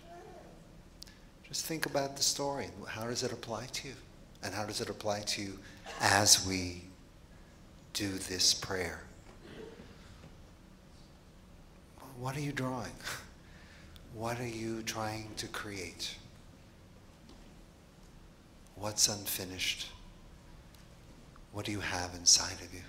Just think about the story. How does it apply to you? And how does it apply to you as we do this prayer? What are you drawing? What are you trying to create? What's unfinished? What do you have inside of you?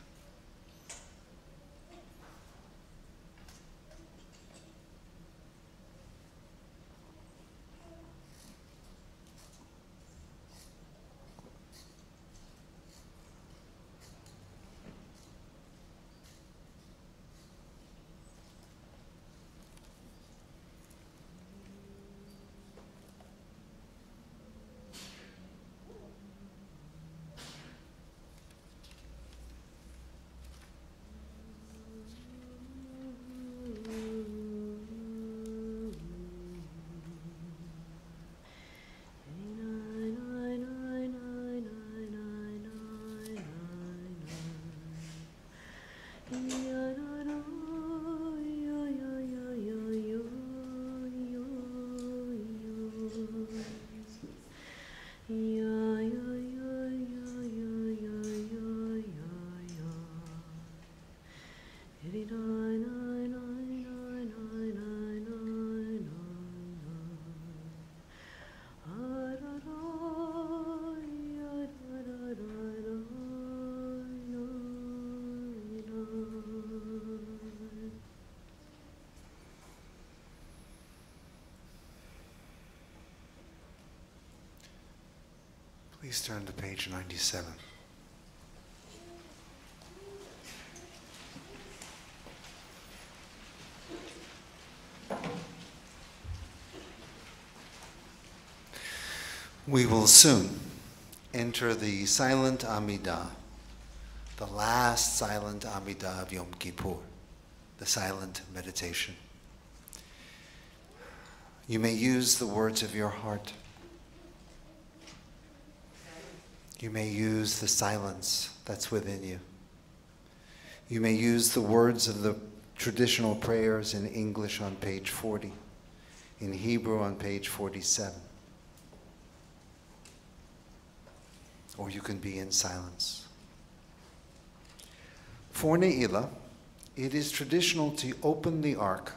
Please turn to page 97. We will soon enter the silent Amidah, the last silent Amidah of Yom Kippur, the silent meditation. You may use the words of your heart. You may use the silence that's within you. You may use the words of the traditional prayers in English on page 40, in Hebrew on page 47. Or you can be in silence. For Ne'ilah, it is traditional to open the ark,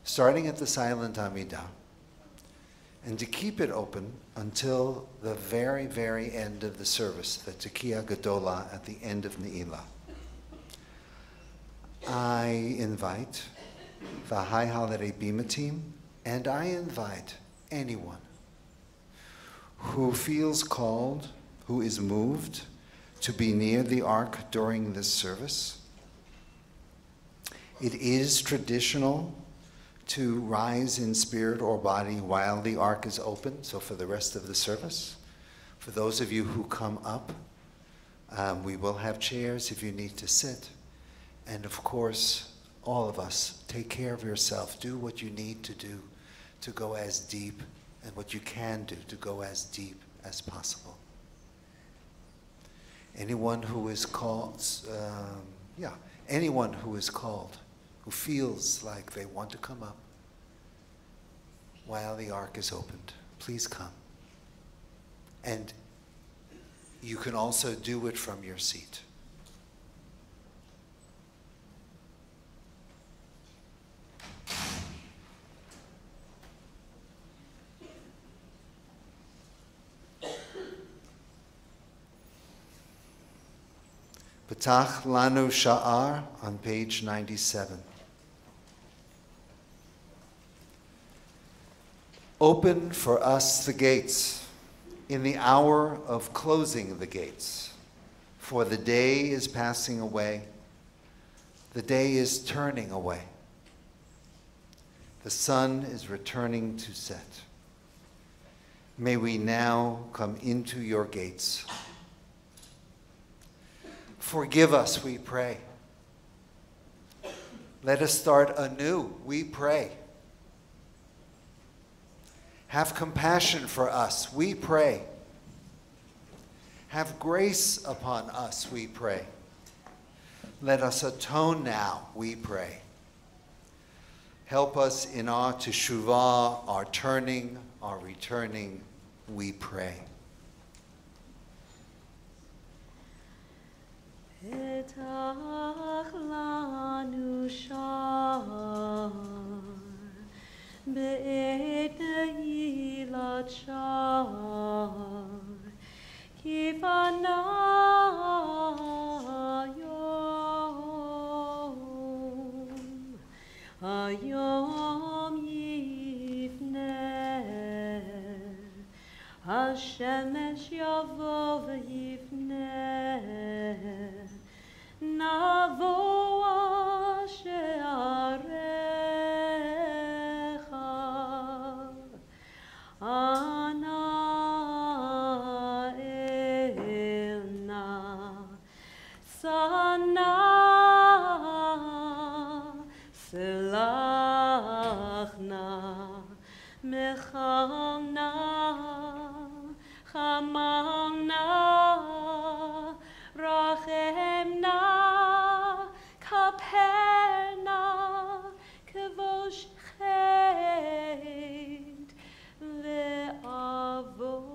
starting at the silent Amidah, and to keep it open until the very, very end of the service, the Tekiah Gedolah at the end of Ne'ilah. I invite the High Holiday Bima team, and I invite anyone who feels called, who is moved to be near the ark during this service. It is traditional to rise in spirit or body while the ark is open, so for the rest of the service. For those of you who come up, we will have chairs if you need to sit. And of course, all of us, take care of yourself. Do what you need to do to go as deep, and what you can do to go as deep as possible. Anyone who is called, anyone who is called, who feels like they want to come up while the ark is opened, please come. And you can also do it from your seat. P'tach lanu sha'ar on page 97. Open for us the gates in the hour of closing the gates, for the day is passing away, the day is turning away. The sun is returning to set. May we now come into your gates. Forgive us, we pray. Let us start anew, we pray. Have compassion for us, we pray. Have grace upon us, we pray. Let us atone now, we pray. Help us in our teshuvah, our turning, our returning, we pray. P'tach lanu sha'ar be'et ne'ilat sha'ar ki panah yom hayom yifneh hashemesh yavo v'yifneh Navo she'arecha ana elna sana selachna mechalna chamalna rachemna kaperna kavosh chet ve'avon.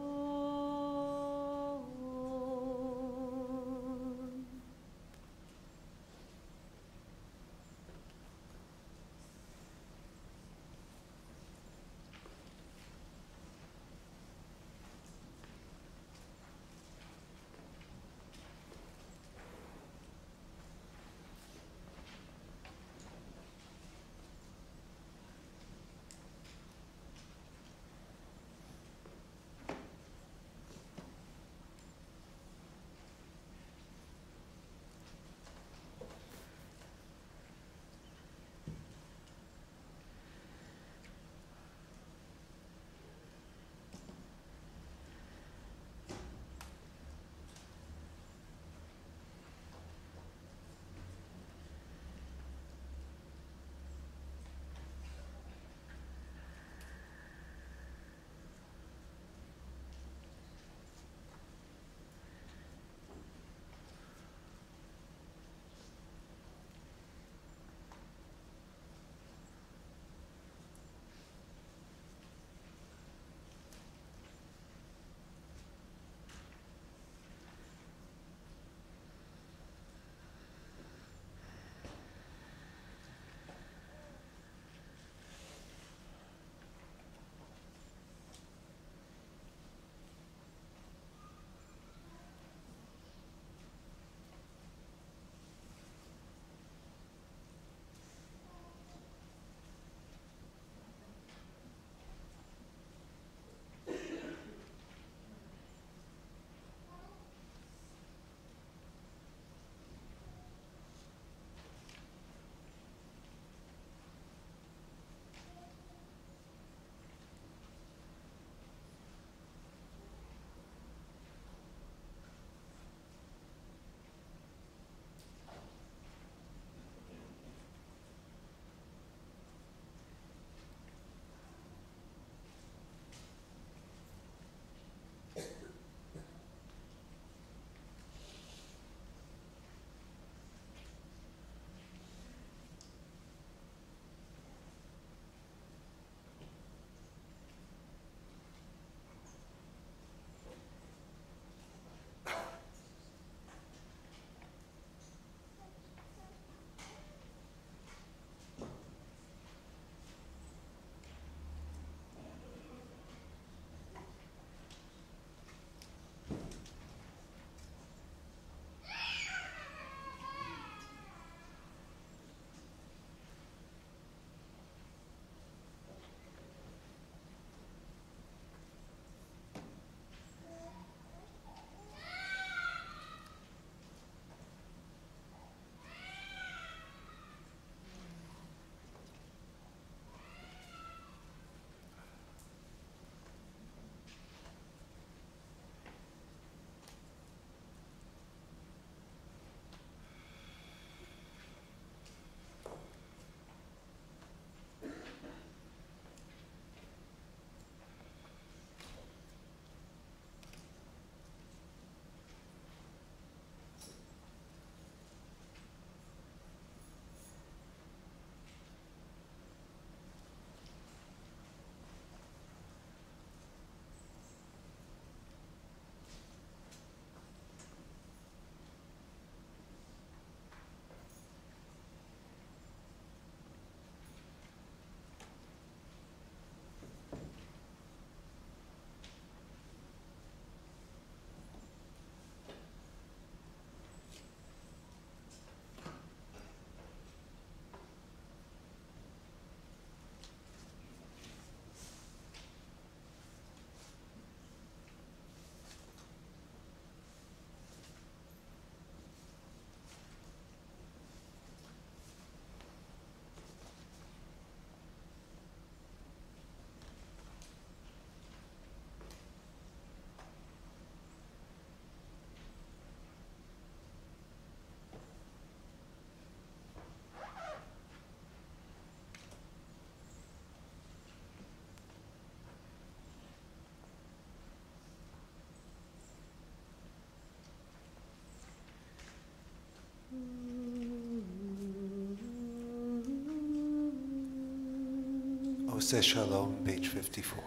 Ose Shalom, page 54.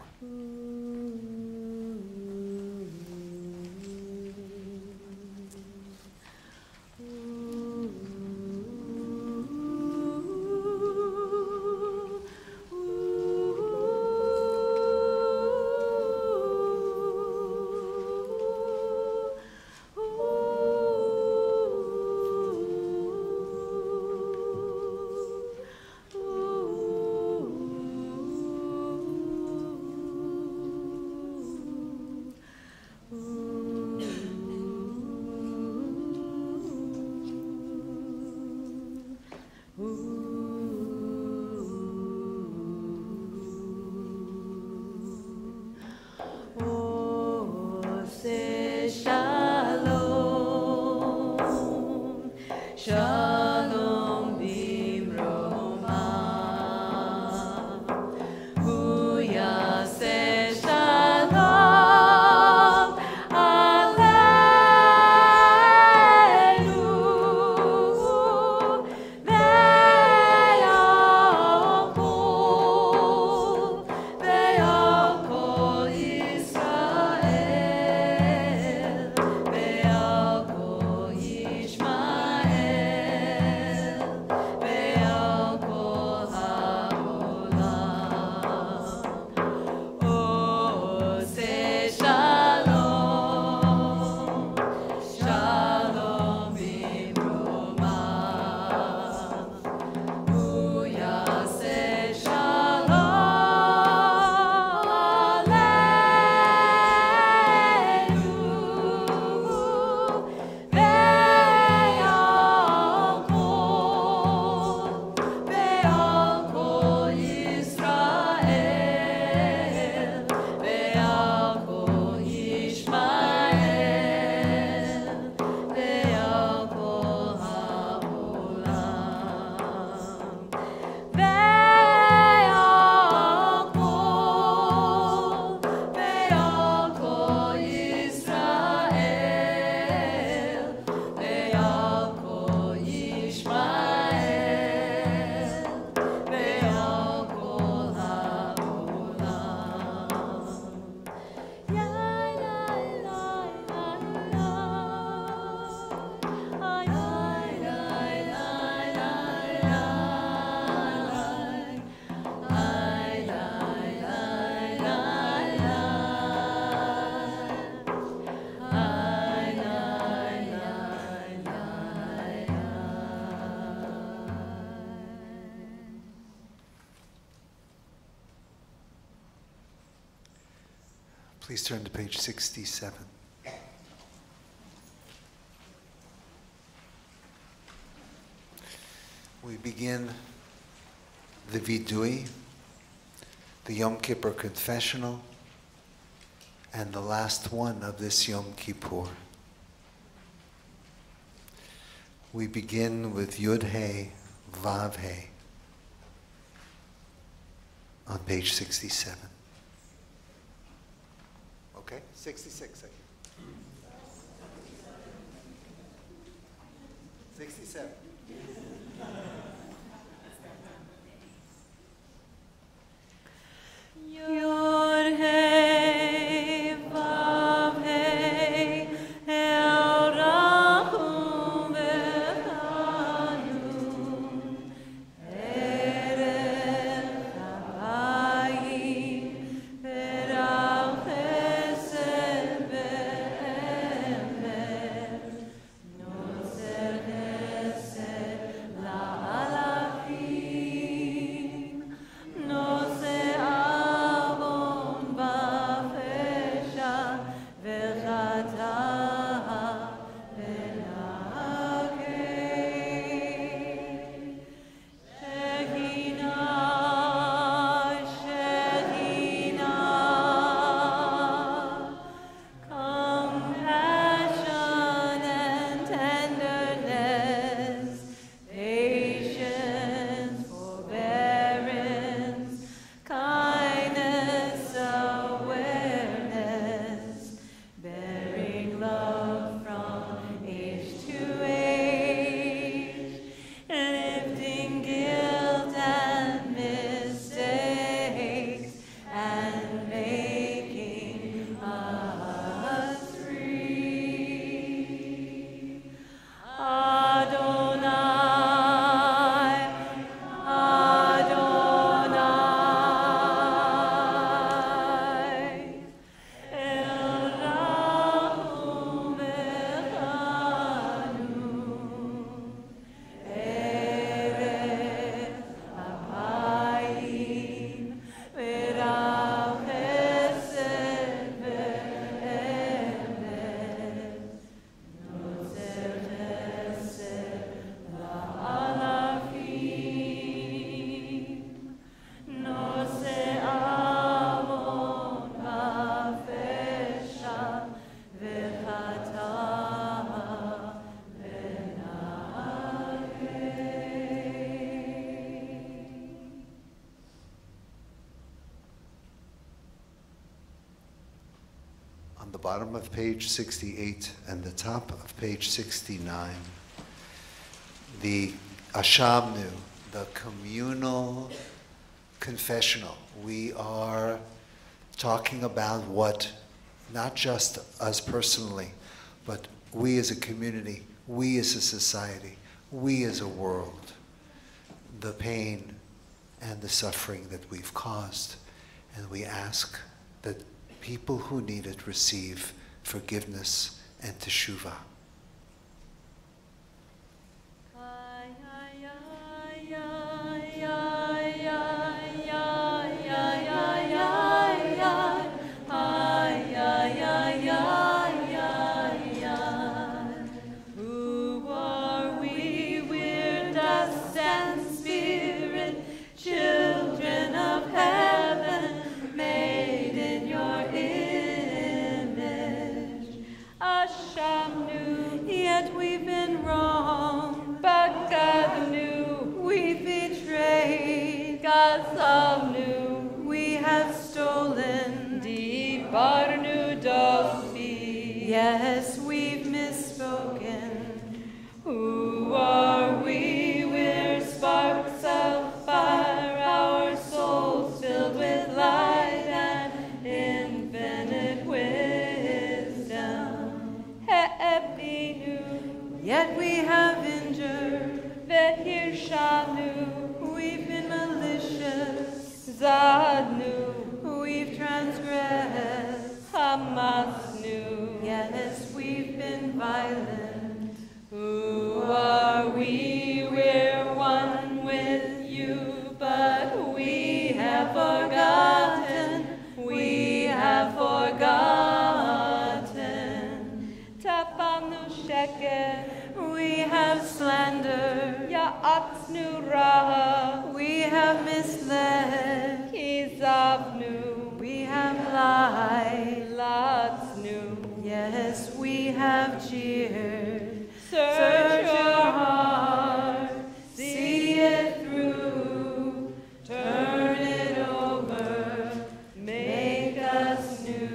Please turn to page 67. We begin the Vidui, the Yom Kippur confessional, and the last one of this Yom Kippur. We begin with Yud He, Vav He, on page 67. Okay, 66. 67. Yod Hey Vav Hey El Rachum V'Chanun Erev Havayim V'Rav Chesed V'Emet Noser Chesed on the bottom of page 68 and the top of page 69, the Ashamnu, the communal confessional. We are talking about what, not just us personally, but we as a community, we as a society, we as a world, the pain and the suffering that we've caused. And we ask that people who need it receive forgiveness and teshuvah. We've been wrong, but God knew we've betrayed. God knew we have stolen. Dibarnu dofi. Yes, we've misspoken. Who are we? We're sparks of fire, our souls filled with light and infinite wisdom. He'ebinu. Yet we have injured, Vehirshanu, we've been malicious, Zadnu, we've transgressed, Hamasnu, yes, we've been violent. Who are we? We're one with you, but we have forgotten, we have forgotten. Tapanu sheker. We have slandered, Ya'atznu raha. We have misled, Kizavnu. We have lied, Latznu. Yes, we have jeered. Search your heart, see it through, turn it over, make us new.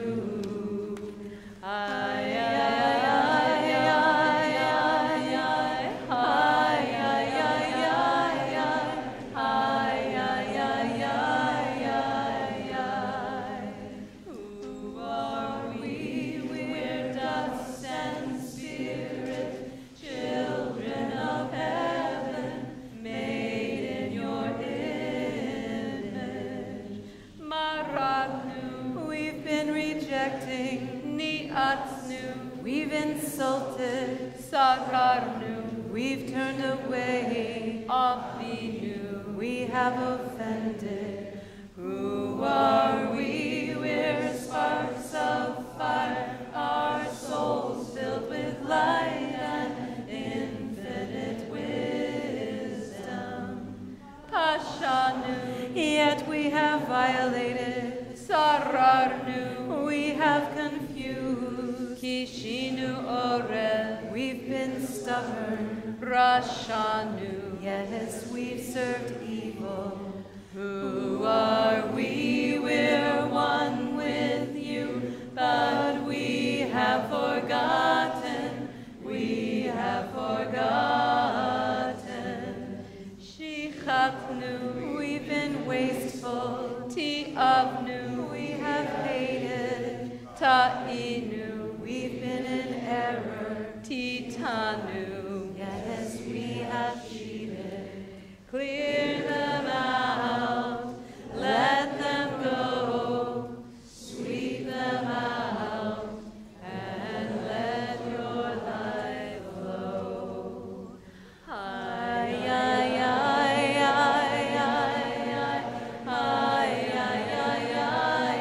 We've insulted, Sakarnu. We've turned away, Abinu. We have offended. Who are we? We're sparks of fire, our souls filled with light and infinite wisdom. Pashanu. Yet we have violated, Sararnu. We have confused. Kishinu Orel, we've been stubborn. Rashanu, yes, we've served evil. Who are we? We're one with you, but we have forgotten. We have forgotten. Shichatnu, we've been wasteful. Ti'avnu, we have hated. Ta'inu. We've been in error, Titanu. Yes, we have cheated. Clear them out, let them go, sweep them out, and let your light flow. Ay, ay, ay, ay, ay, ay, ay, ay, ay, ay, ay, ay,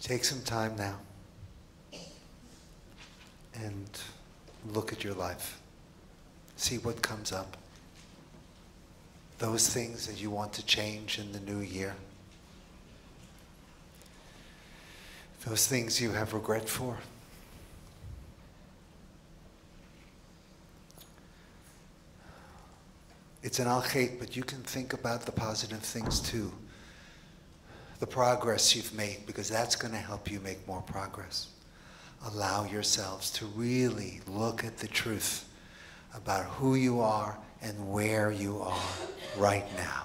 Take some time now and look at your life. See what comes up. Those things that you want to change in the new year. Those things you have regret for. It's an al-chet, but you can think about the positive things too. The progress you've made, because that's going to help you make more progress. Allow yourselves to really look at the truth about who you are and where you are right now.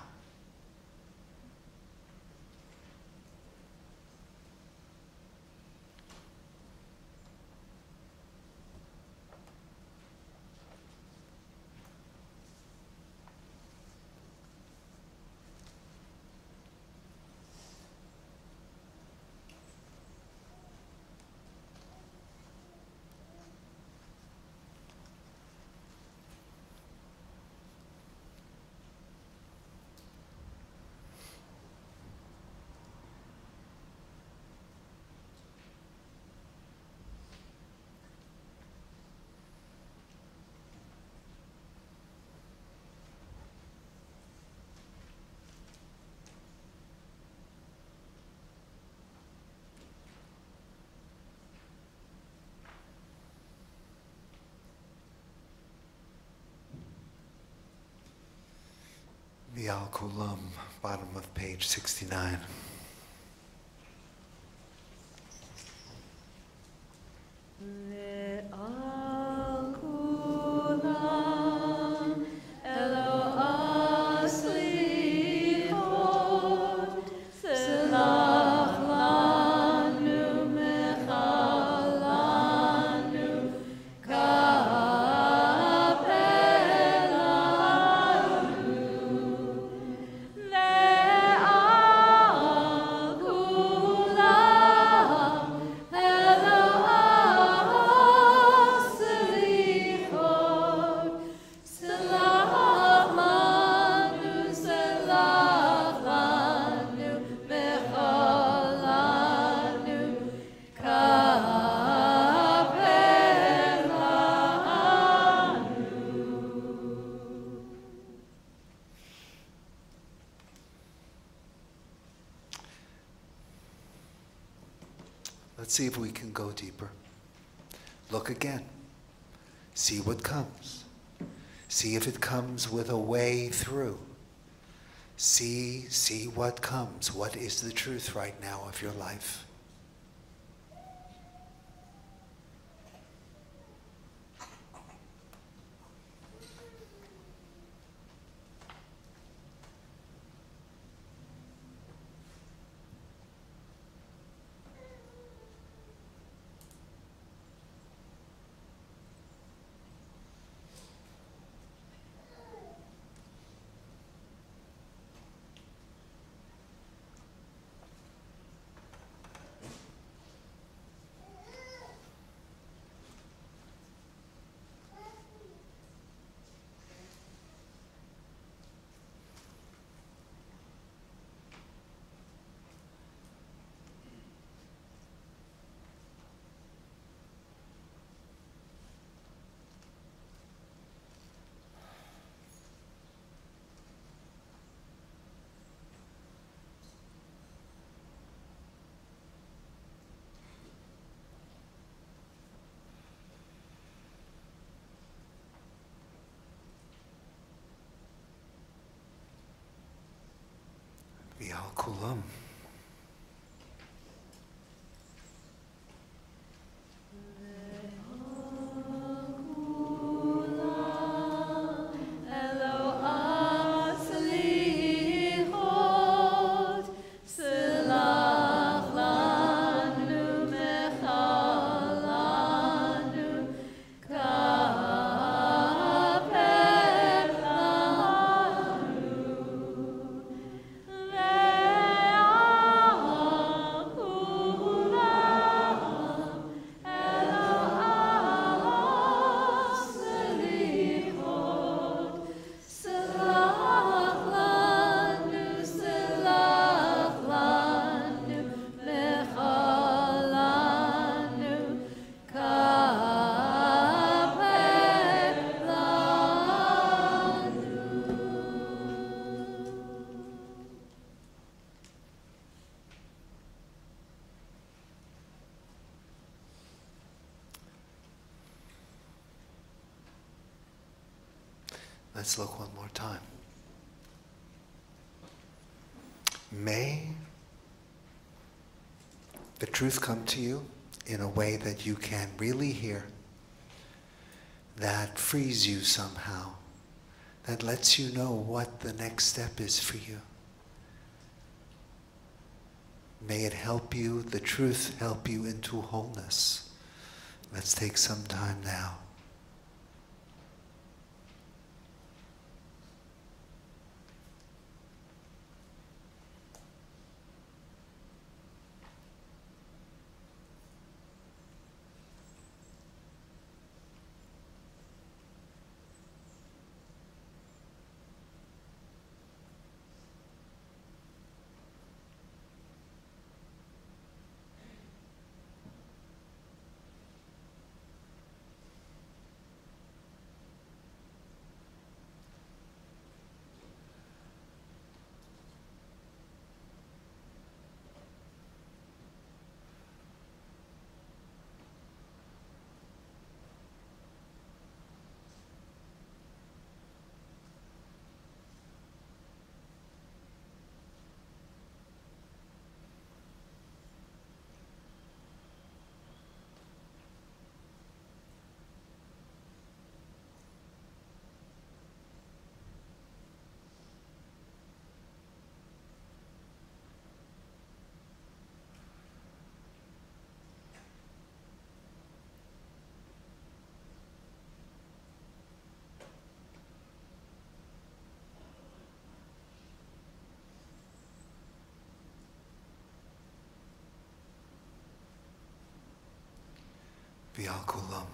Vial Kulam, bottom of page 69. Let's see if we can go deeper. Look again. See what comes. See if it comes with a way through. See what comes. What is the truth right now of your life? Vial Kulam. Le Let's look one more time. May the truth come to you in a way that you can really hear, that frees you somehow, that lets you know what the next step is for you. May it help you, the truth help you into wholeness. Let's take some time now. V'al kulam.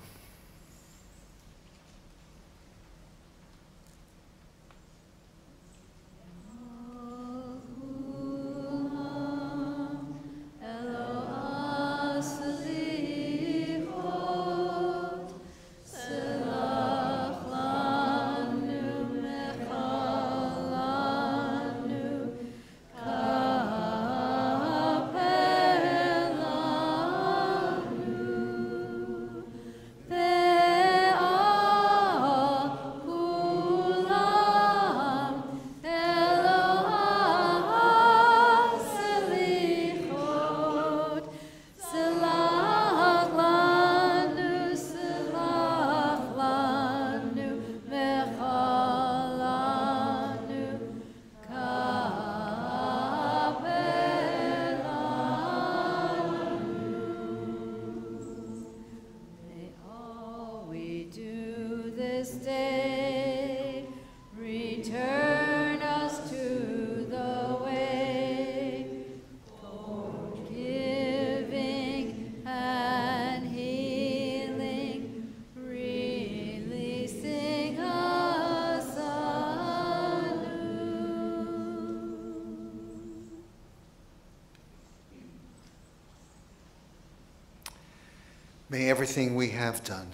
May everything we have done,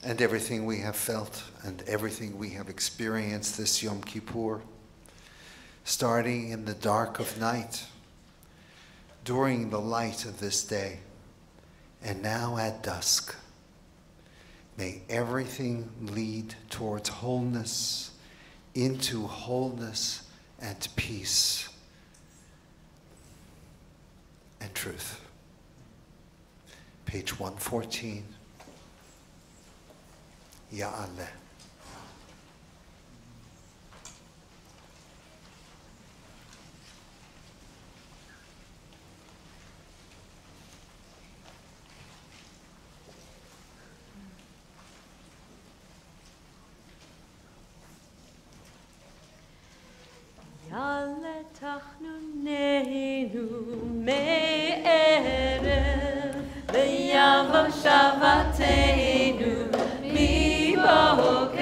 and everything we have felt, and everything we have experienced this Yom Kippur, starting in the dark of night, during the light of this day, and now at dusk, may everything lead towards wholeness, into wholeness and peace and truth. Page 114. Ya'aleh. Ya'aleh tachnuneinu me'erev V'yavo shavatenu mi boker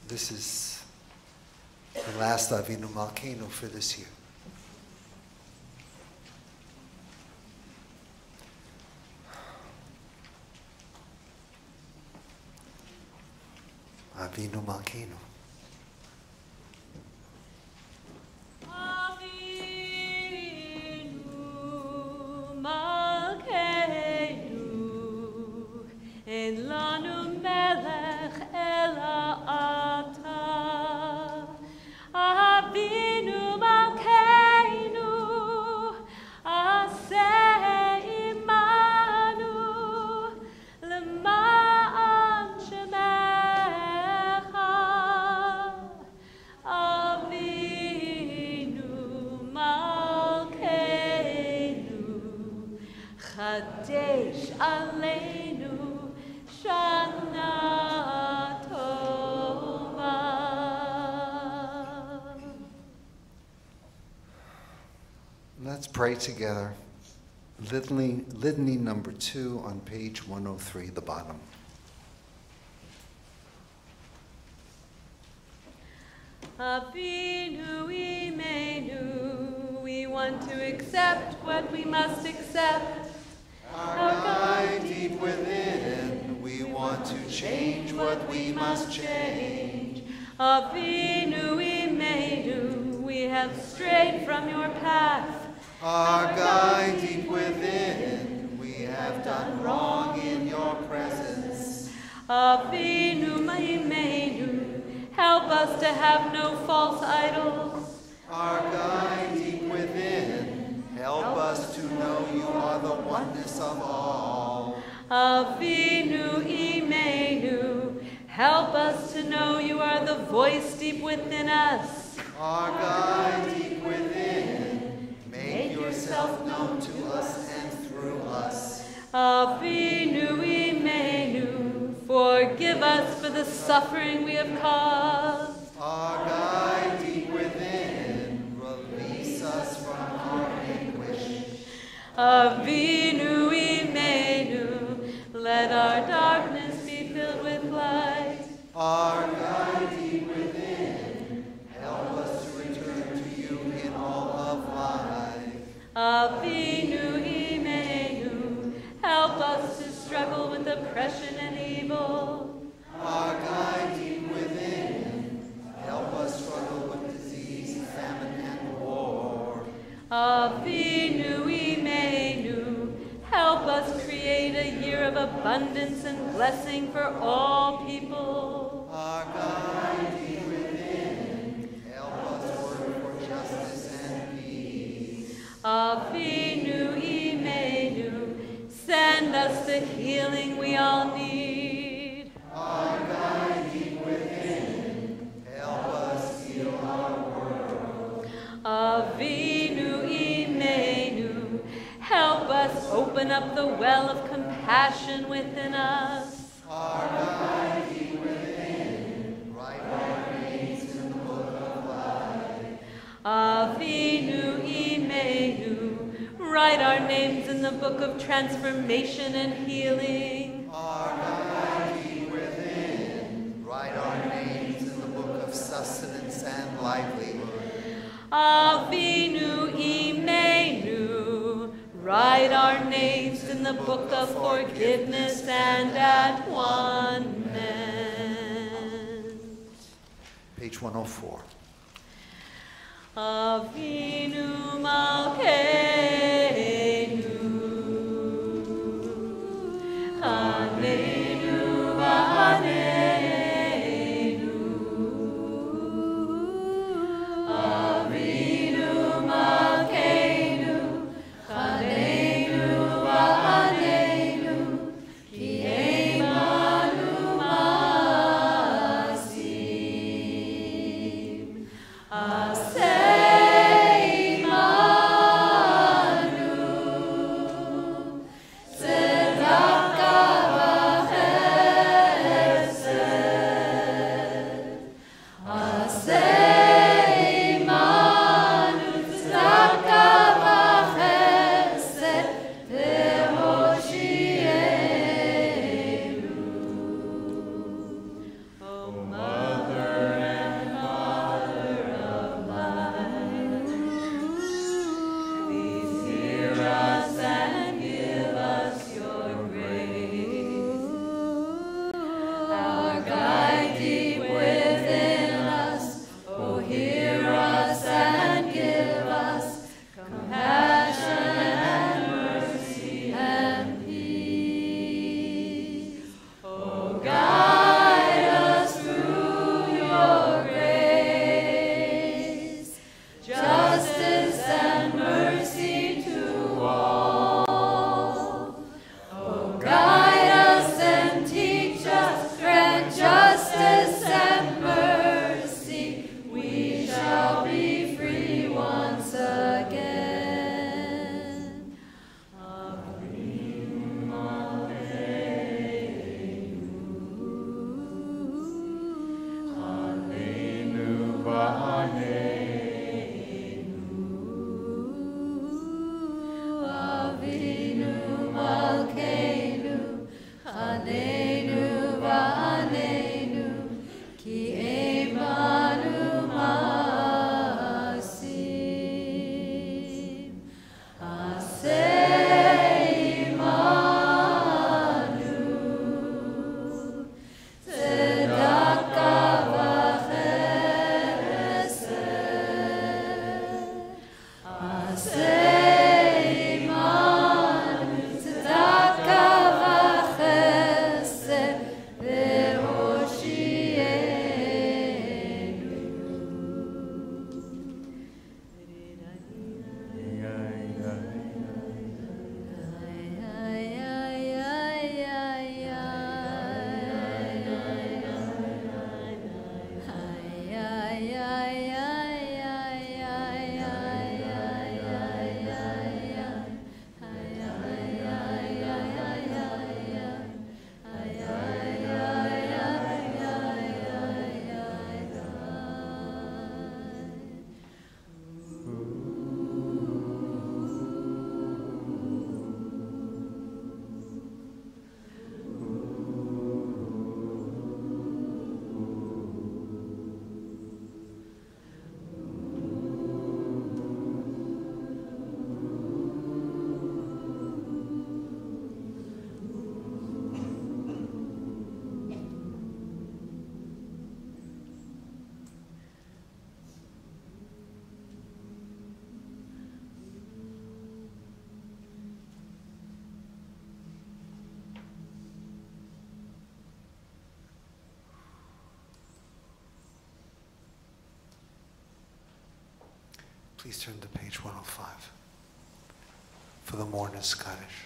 This is the last Avinu Malkeinu for this year. Avinu Malkeinu. En lanu melech ela ata, Avinu Malkeinu, aseh imanu, lema'an shemecha, Avinu Malkeinu, chadesh aleinu, Shana Tova. Let's pray together. Litany number 2 on page 103, the bottom. Avinu Imenu, we want to accept what we must accept. Our guide deep within, we want to change what we must change. Avinu Imenu, we have strayed from your path. Our guide deep within, we have done wrong in your presence. Avinu Imenu, help us to have no false idols. Our guide deep within, help us to know you are the oneness of all. Avinu Imenu, help us to know you are the voice deep within us. Our guide deep within, make yourself known to us and through us. Avinu Imenu, forgive us for the suffering we have caused. Our guide deep within, release us from our anguish. Avinu Imenu, let our darkness be filled with light. Our guide deep within, help us to return to you in all of life. Avinu Imenu, help us to struggle with oppression and evil. Our guide deep within, help us struggle with disease, famine, and war. Avinu Imenu, help us create a year of abundance and blessing for all people. Our guide deep within, help us work for justice and peace. Avinu Imenu, send us the healing we all need. Our guide deep within, help us heal our world. Avinu Imenu, help us open up the well of compassion within us. Our guide deep within, write our names in the book of life. Avinu Imenu, write our names in the book of transformation and healing. Our guide deep within, write our names in the book of sustenance and livelihood. Avinu Imenu, write our names in the book of forgiveness and at one-ment. Page 104. Avinu Malkeinu, Chaneinu v'Aneinu. Avinu Malkeinu, Chaneinu v'Aneinu, ki eimanu ma'asim. Aseh imanu, Please turn to page 105 for the mourner's Scottish.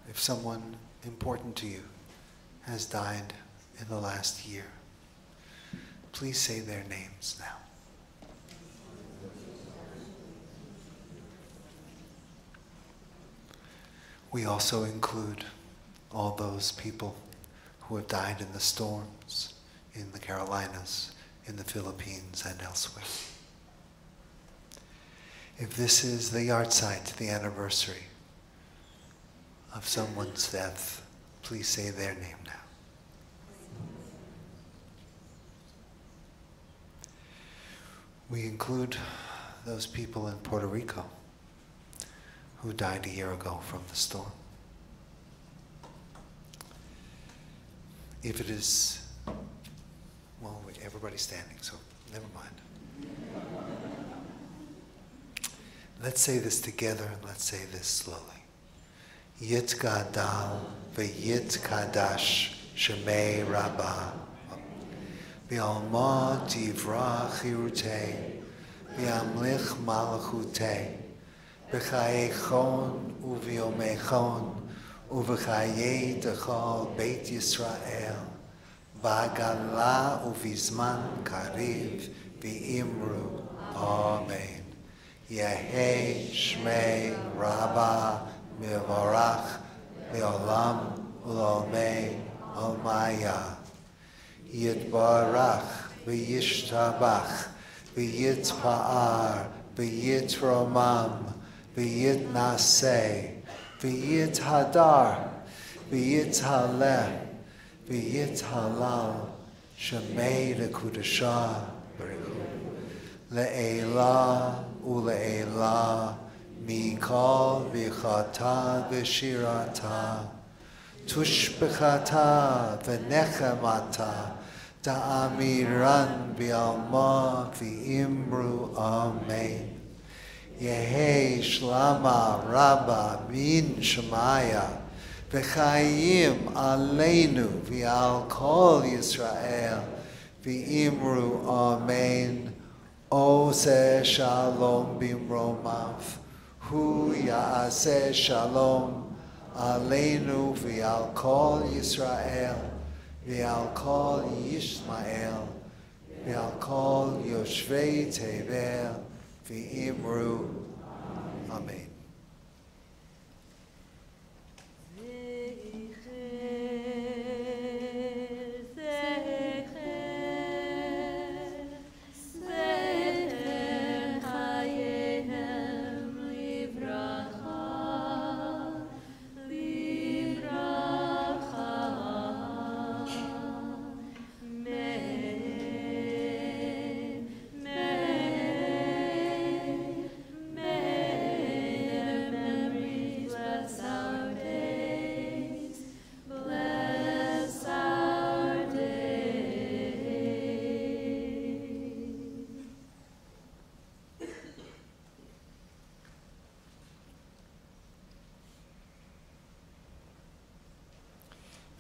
If someone important to you has died in the last year, please say their names now. We also include all those people who have died in the storms in the Carolinas, in the Philippines, and elsewhere. If this is the yahrzeit, the anniversary of someone's death, please say their name now. We include those people in Puerto Rico who died a year ago from the storm. If it is, well, everybody's standing, so never mind. Let's say this together and let's say this slowly. Yit gadal v'yit kadash shemei rabbah v'alma tivra chirutei v'amlich malachutei v'chayechon uv'yomechon uv'chayei dechol Beit Yisrael v'agala uv'izman kariv v'imru Amen. Yehei shmei rabbah Mevarach Leolam Ulomei Almaya Yitbarach V'yishtabach V'yitpa'ar V'yitromam V'yitnaseh V'yithadar V'yithaleh V'yithalal Shemei Lekudashah Le'elah Ule'elah Mikol v'chata v'shirata, tushbechata v'nechemata, ta'amiran v'alma v'imru amen. Yehei shlama rabba min shemaya, v'chayim aleinu v'al kol Yisrael, v'imru amen. Ose shalom bimromav. Hu ya'aseh shalom aleinu v'al kol Yisrael v'al kol Yishmael v'al kol Yoshvei Tevel v'imru Amen.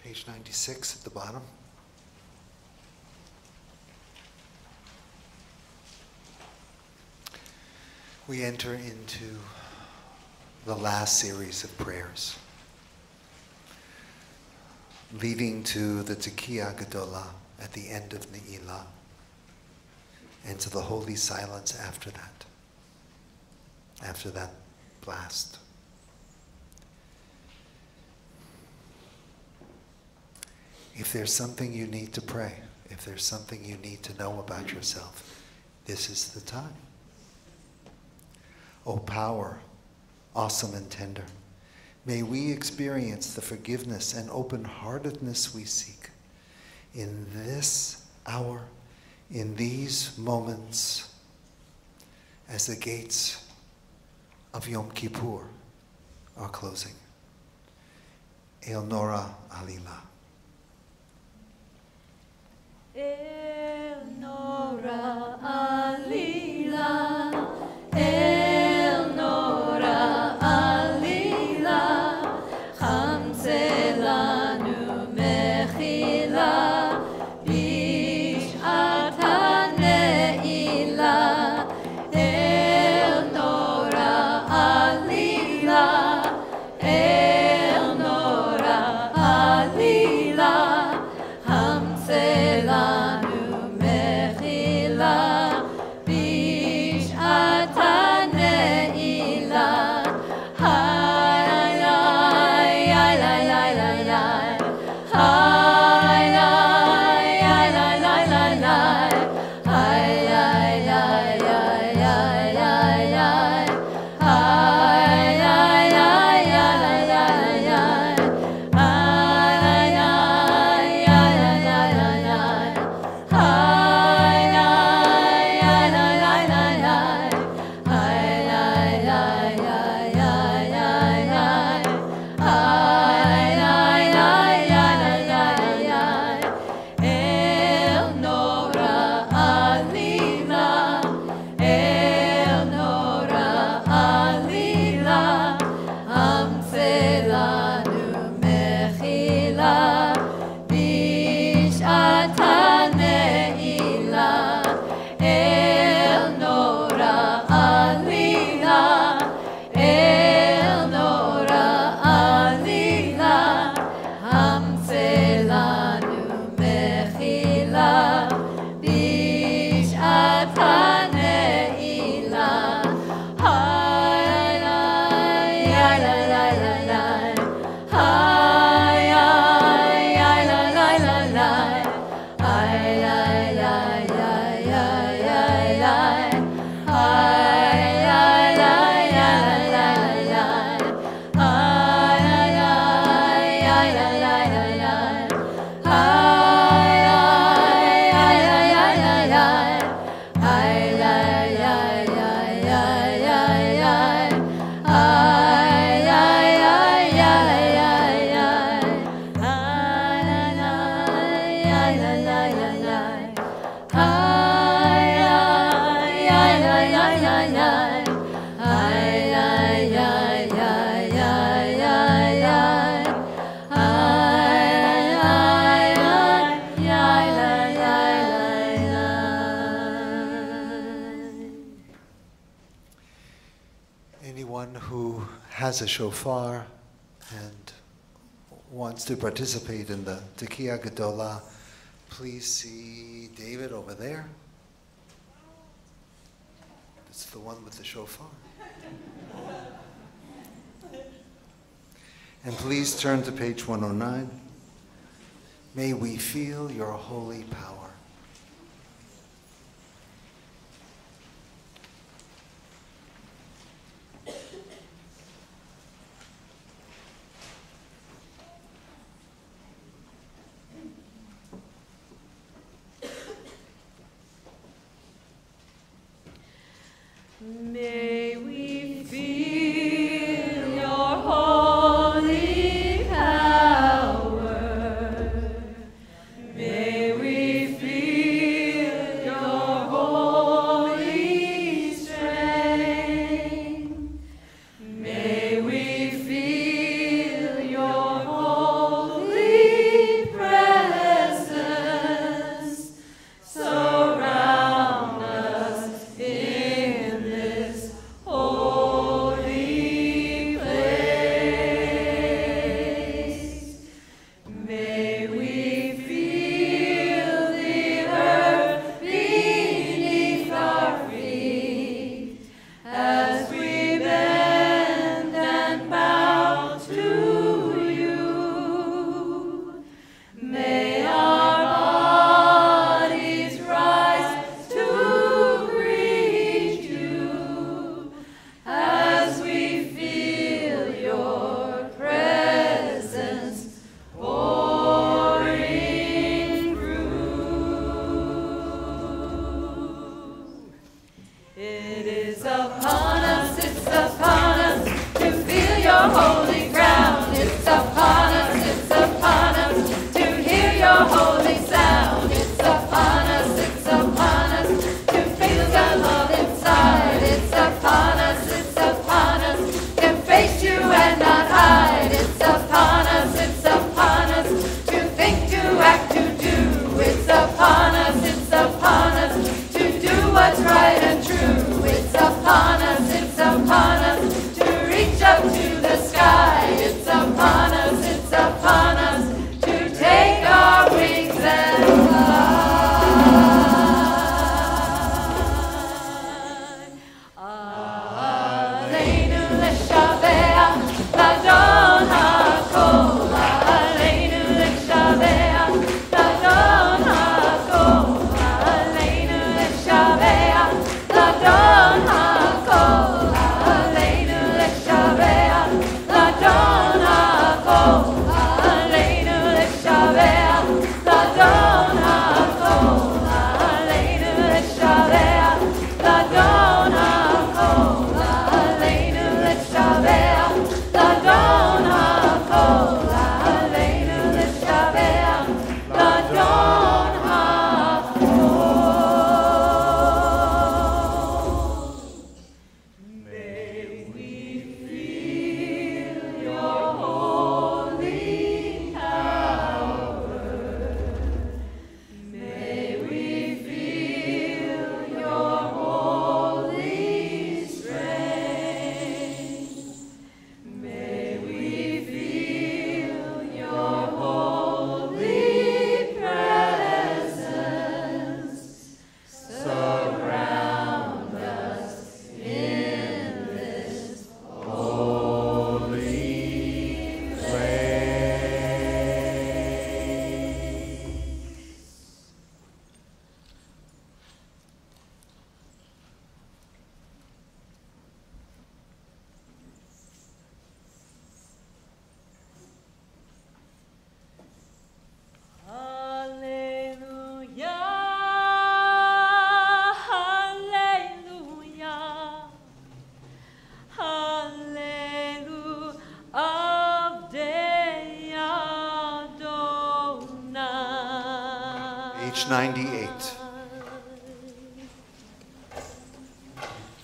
Page 96 at the bottom. We enter into the last series of prayers, leading to the Tekiah Gedolah at the end of Ne'ilah, and to the holy silence after that blast. If there's something you need to pray, if there's something you need to know about yourself, this is the time. O power, awesome and tender, may we experience the forgiveness and open-heartedness we seek in this hour, in these moments, as the gates of Yom Kippur are closing. El Nora Alila. El Nora Alila, El Nora Anyone who has a shofar and wants to participate in the Tekiah Gedolah, please see David over there. It's the one with the shofar. And please turn to page 109. May we feel your holy power. May we feel your holy power. May we feel your holy strength. May we feel your holy presence surround us in this holy place. May we feel the earth beneath our feet as we bend and bow to you. May our bodies rise to greet you as we feel your presence pouring through. It is upon us, it's upon us to feel your holy ground. It's upon us to hear your holy sound. It's upon us to feel your love inside. It's upon us to face you and not hide. It's upon us to think, to act, to do. It's upon us to do what's right and true. It's upon us to reach up to the sky. It's upon us to take our wings and fly. Aleinu l'shavea, l'adon hakol. Aleinu l'shavea, l'adon hakol. Aleinu l'shavea, l'adon hakol. Aleinu l'shavea, l'adon hakol. Aleinu l'shavea, l'adon hakol. Aleinu l'shavea, l'adon hakol. Aleinu l'shavea, l'adon hakol. Aleinu l'shavea, l'adon hakol. May we feel your holy power. May we feel your holy strength. May we feel your holy presence surround us in this holy place. Hallelujah, hallelujah, hallelujah, Avdei Adonai. Page 98.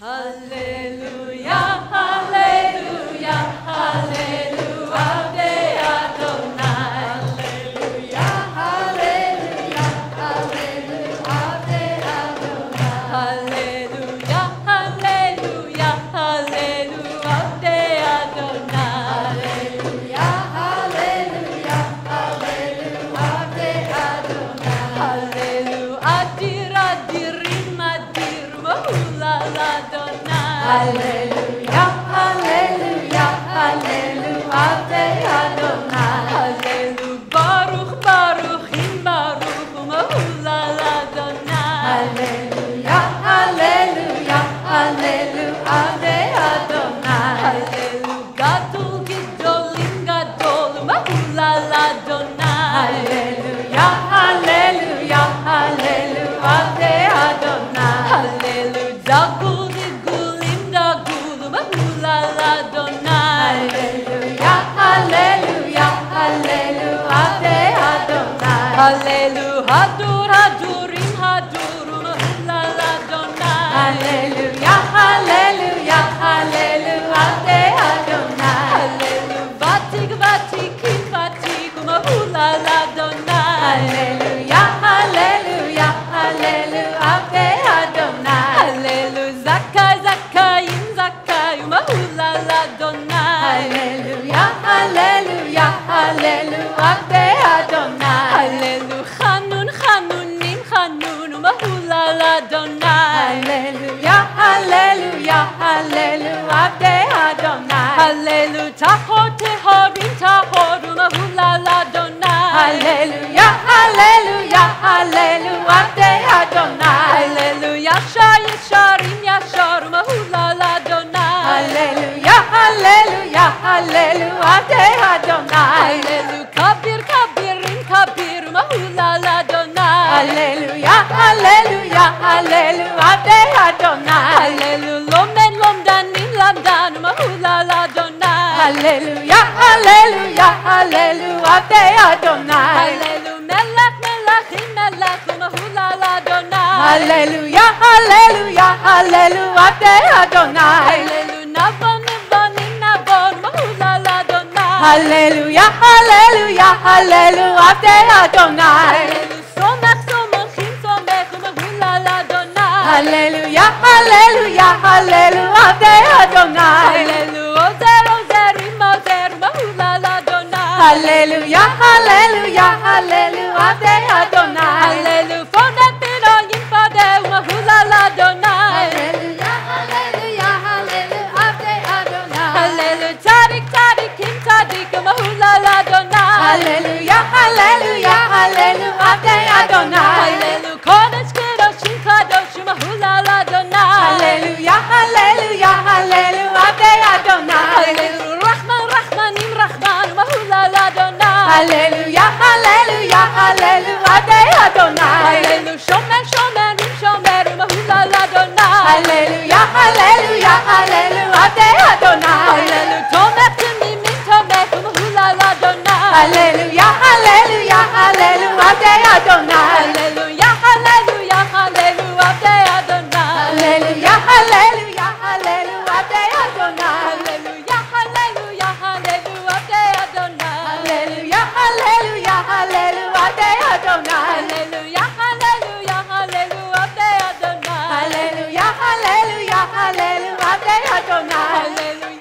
Hallelujah, hallelujah, hallelujah, Avdei Adonai. Hallelujah, hallelujah, hallelujah, Avdei Adonai. Hallelujah, hallelujah, hallelujah, Avdei Adonai. Hallelujah, hallelujah, hallelujah, Avdei Adonai. Hallelujah, adir adirim adir mahulal Adonai. Hallelujah, hallelujah, hallelujah, Avdei Adonai. Hallelujah, baruch baruchim baruch mahulal Adonai. Hallelujah, hallelujah, hallelujah, Avdei Adonai. Hallelujah, gadol gidolim gadol mahulal Adonai. Hallelujah, hallelujah, hallelujah, Avdei Adonai. Hallelujah, dagul digulim dagul mahulal Adonai. Hallelujah, hallelujah, hallelujah, Avdei Adonai. Hallelujah, hadur hadurim hadurim mahulal Adonai. Hallelujah, hallelujah, hallelujah, Avdei Adonai. Hallelujah, vatik vatikim vatikum mahulal Adonai. Hallelujah, hallelujah, hallelujah, Avdei Adonai. Hallelujah, zakai zakayim zakayim mahulal Adonai. Hallelujah, hallelujah, hallelujah, Avdei Adonai. Hallelujah, chanun chanunim chanun mahulal Adonai. Hallelujah, hallelujah, hallelujah, Avdei Adonai. Hallelujah, tahor tehorim tahorim mahulal Adonai. Hallelujah, hallelujah, hallelujah, Avdei Adonai. Hallelujah, yashar yasharim yasharim mahulal Adonai. Hallelujah, hallelujah, hallelujah, Avdei Adonai. Hallelujah, kabir kabirim kabir mahulal Adonai. Hallelujah, hallelujah, hallelujah, Avdei Adonai. Hallelujah, lomen lomdanim lamdan mahulal Adonai. Hallelujah, hallelujah, hallelujah, Avdei Adonai. Hallelujah, melech melechim melech mahulal Adonai. Hallelujah, hallelujah, hallelujah, Avdei Adonai. Hallelujah, navon nevonim navon mahulal Adonai. Hallelujah, hallelujah, hallelujah, Avdei Adonai. Hallelujah, somach somachim somech mahulal Adonai. Hallelujah, hallelujah, hallelujah, Avdei Adonai. Hallelujah, ozer ozerim ozer mahulal Adonai. Hallelujah, hallelujah, hallelujah, Avdei Adonai. Hallelujah, fodet piroyim fadeu mahulal Adonai. Hallelujah, hallelujah, hallelujah, Avdei Adonai. Hallelujah, tzadik tzadikim tzadikim mahulal Adonai. Hallelujah, hallelujah, hallelujah, Avdei Adonai. Hallelujah, kodesh kedoshim kadoshim mahulal Adonai. Hallelujah, hallelujah, hallelujah, Avdei Adonai. Hallelujah, rachman rachmanim rachman mahulal Adonai. Hallelujah, hallelujah, hallelujah, Avdei Adonai. Hallelujah, shomer shomerim shomerim mahulal Adonai. Hallelujah, hallelujah, hallelujah, Avdei Adonai. Hallelujah, tomech timimim tomech mahulal Adonai. Hallelujah, hallelujah, hallelujah, Avdei Adonai. Hallelujah, hallelujah, hallelujah, Avdei Adonai. Hallelujah, hallelujah, hallelujah, Avdei Adonai. Hallelujah, hallelujah, hallelujah, Avdei Adonai. Hallelujah, hallelujah, hallelujah, Avdei Adonai. Hallelujah, hallelujah, hallelujah, Avdei Adonai. Hallelujah, hallelujah, hallelujah, Avdei Adonai. Hallelujah,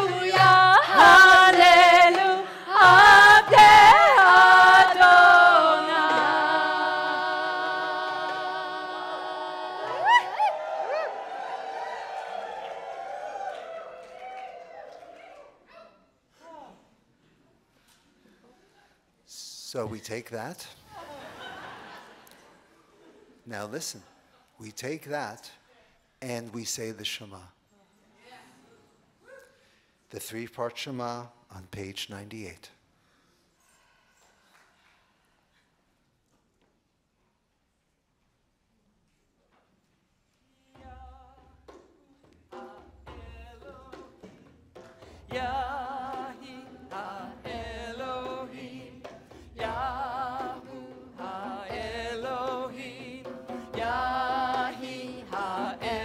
hallelujah, hallelujah, Avdei Adonai. So we take that. Now listen, we take that and we say the Shema. The three-part Shema on page 98. Yahi ha-Elohim, Yahu ha-Elohim, Yahi ha-Elohim.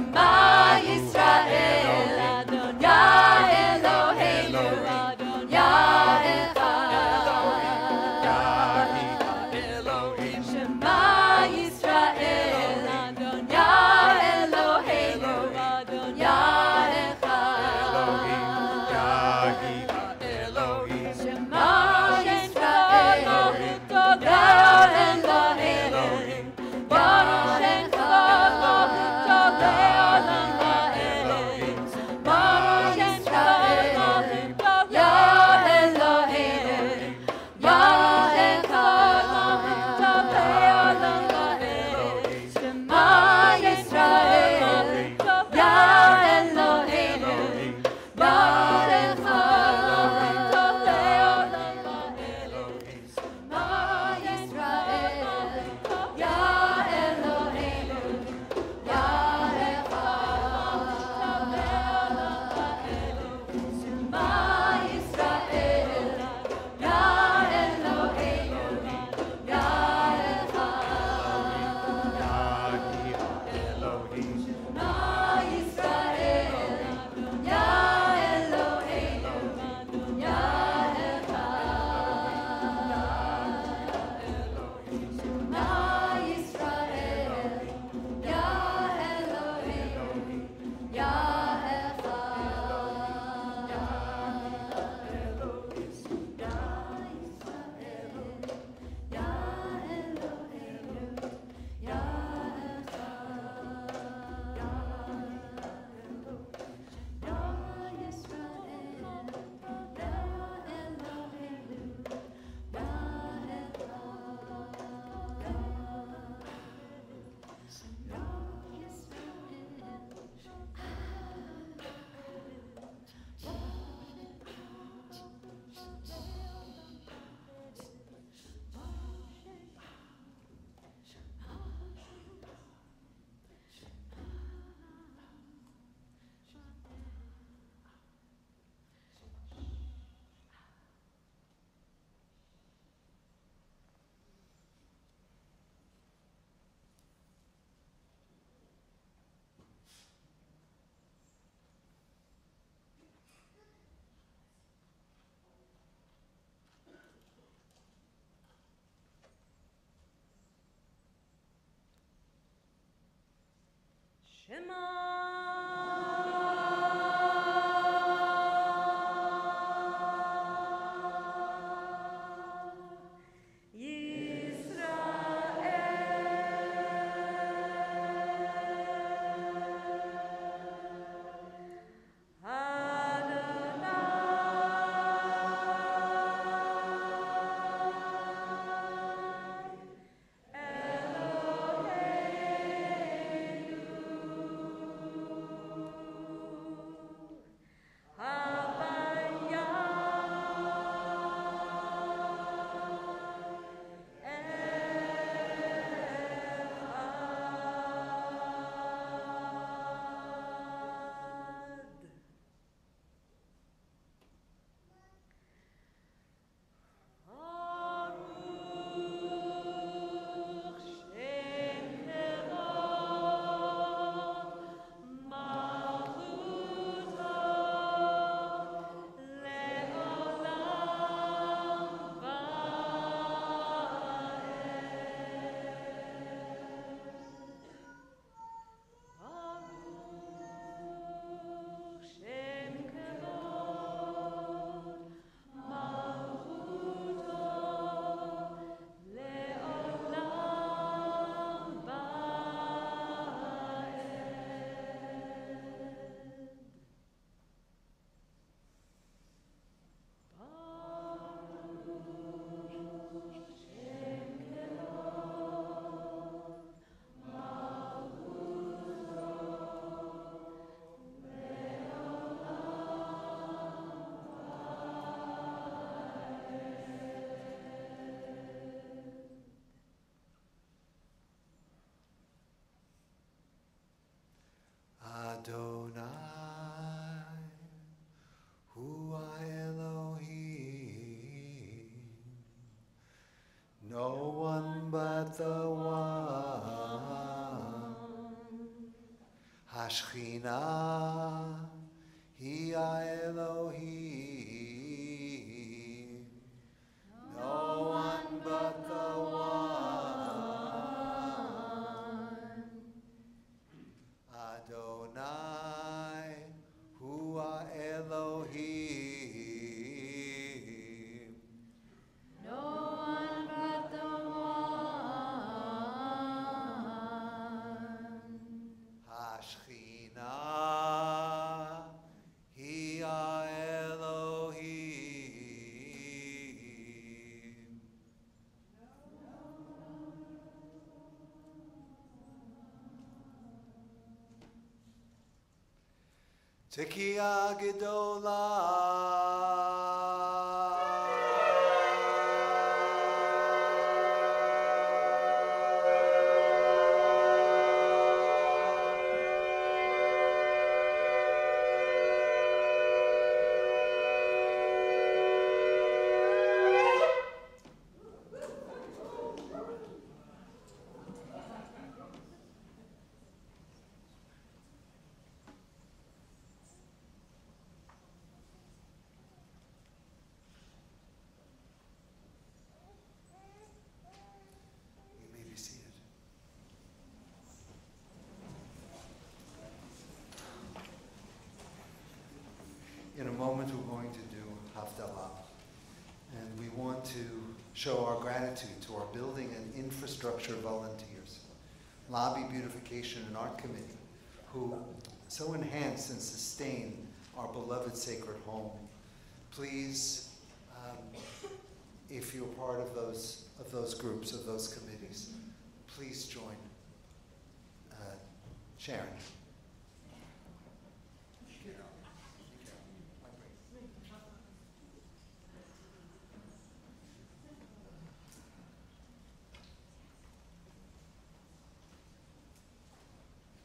Shema Yisrael, Adon Yah Eloheinu, Adon Yah Echad. Shema Yisrael, Adon Yah Eloheinu, Adon Yah Echad. Shema Yisrael, Todeh Elohim, Baruch Shem Todeh Olam Va'ed. Baruch Shem Yah Elohim, Yah Echad, Todeh Olam Va'ed. Shema Yisrael, Yah Eloheinu, Yah Echad, Todeh Olam Va'ed. Shema Yisrael, Yah Eloheinu, Yah Echad, Todeh Olam Va'ed. Shema Yisrael, Yah Eloheinu, Yah Hashchina hi Elohim, no one but the one. Adonai hu Elohim, No one but the one. Hashchina hi Elohim. Tekiah You may be seated. In a moment, we're going to do Havdalah. And we want to show our gratitude to our building and infrastructure volunteers, Lobby Beautification and Art Committee, who so enhance and sustain our beloved sacred home. Please, if you're part of those groups, of those committees, please join Sharon.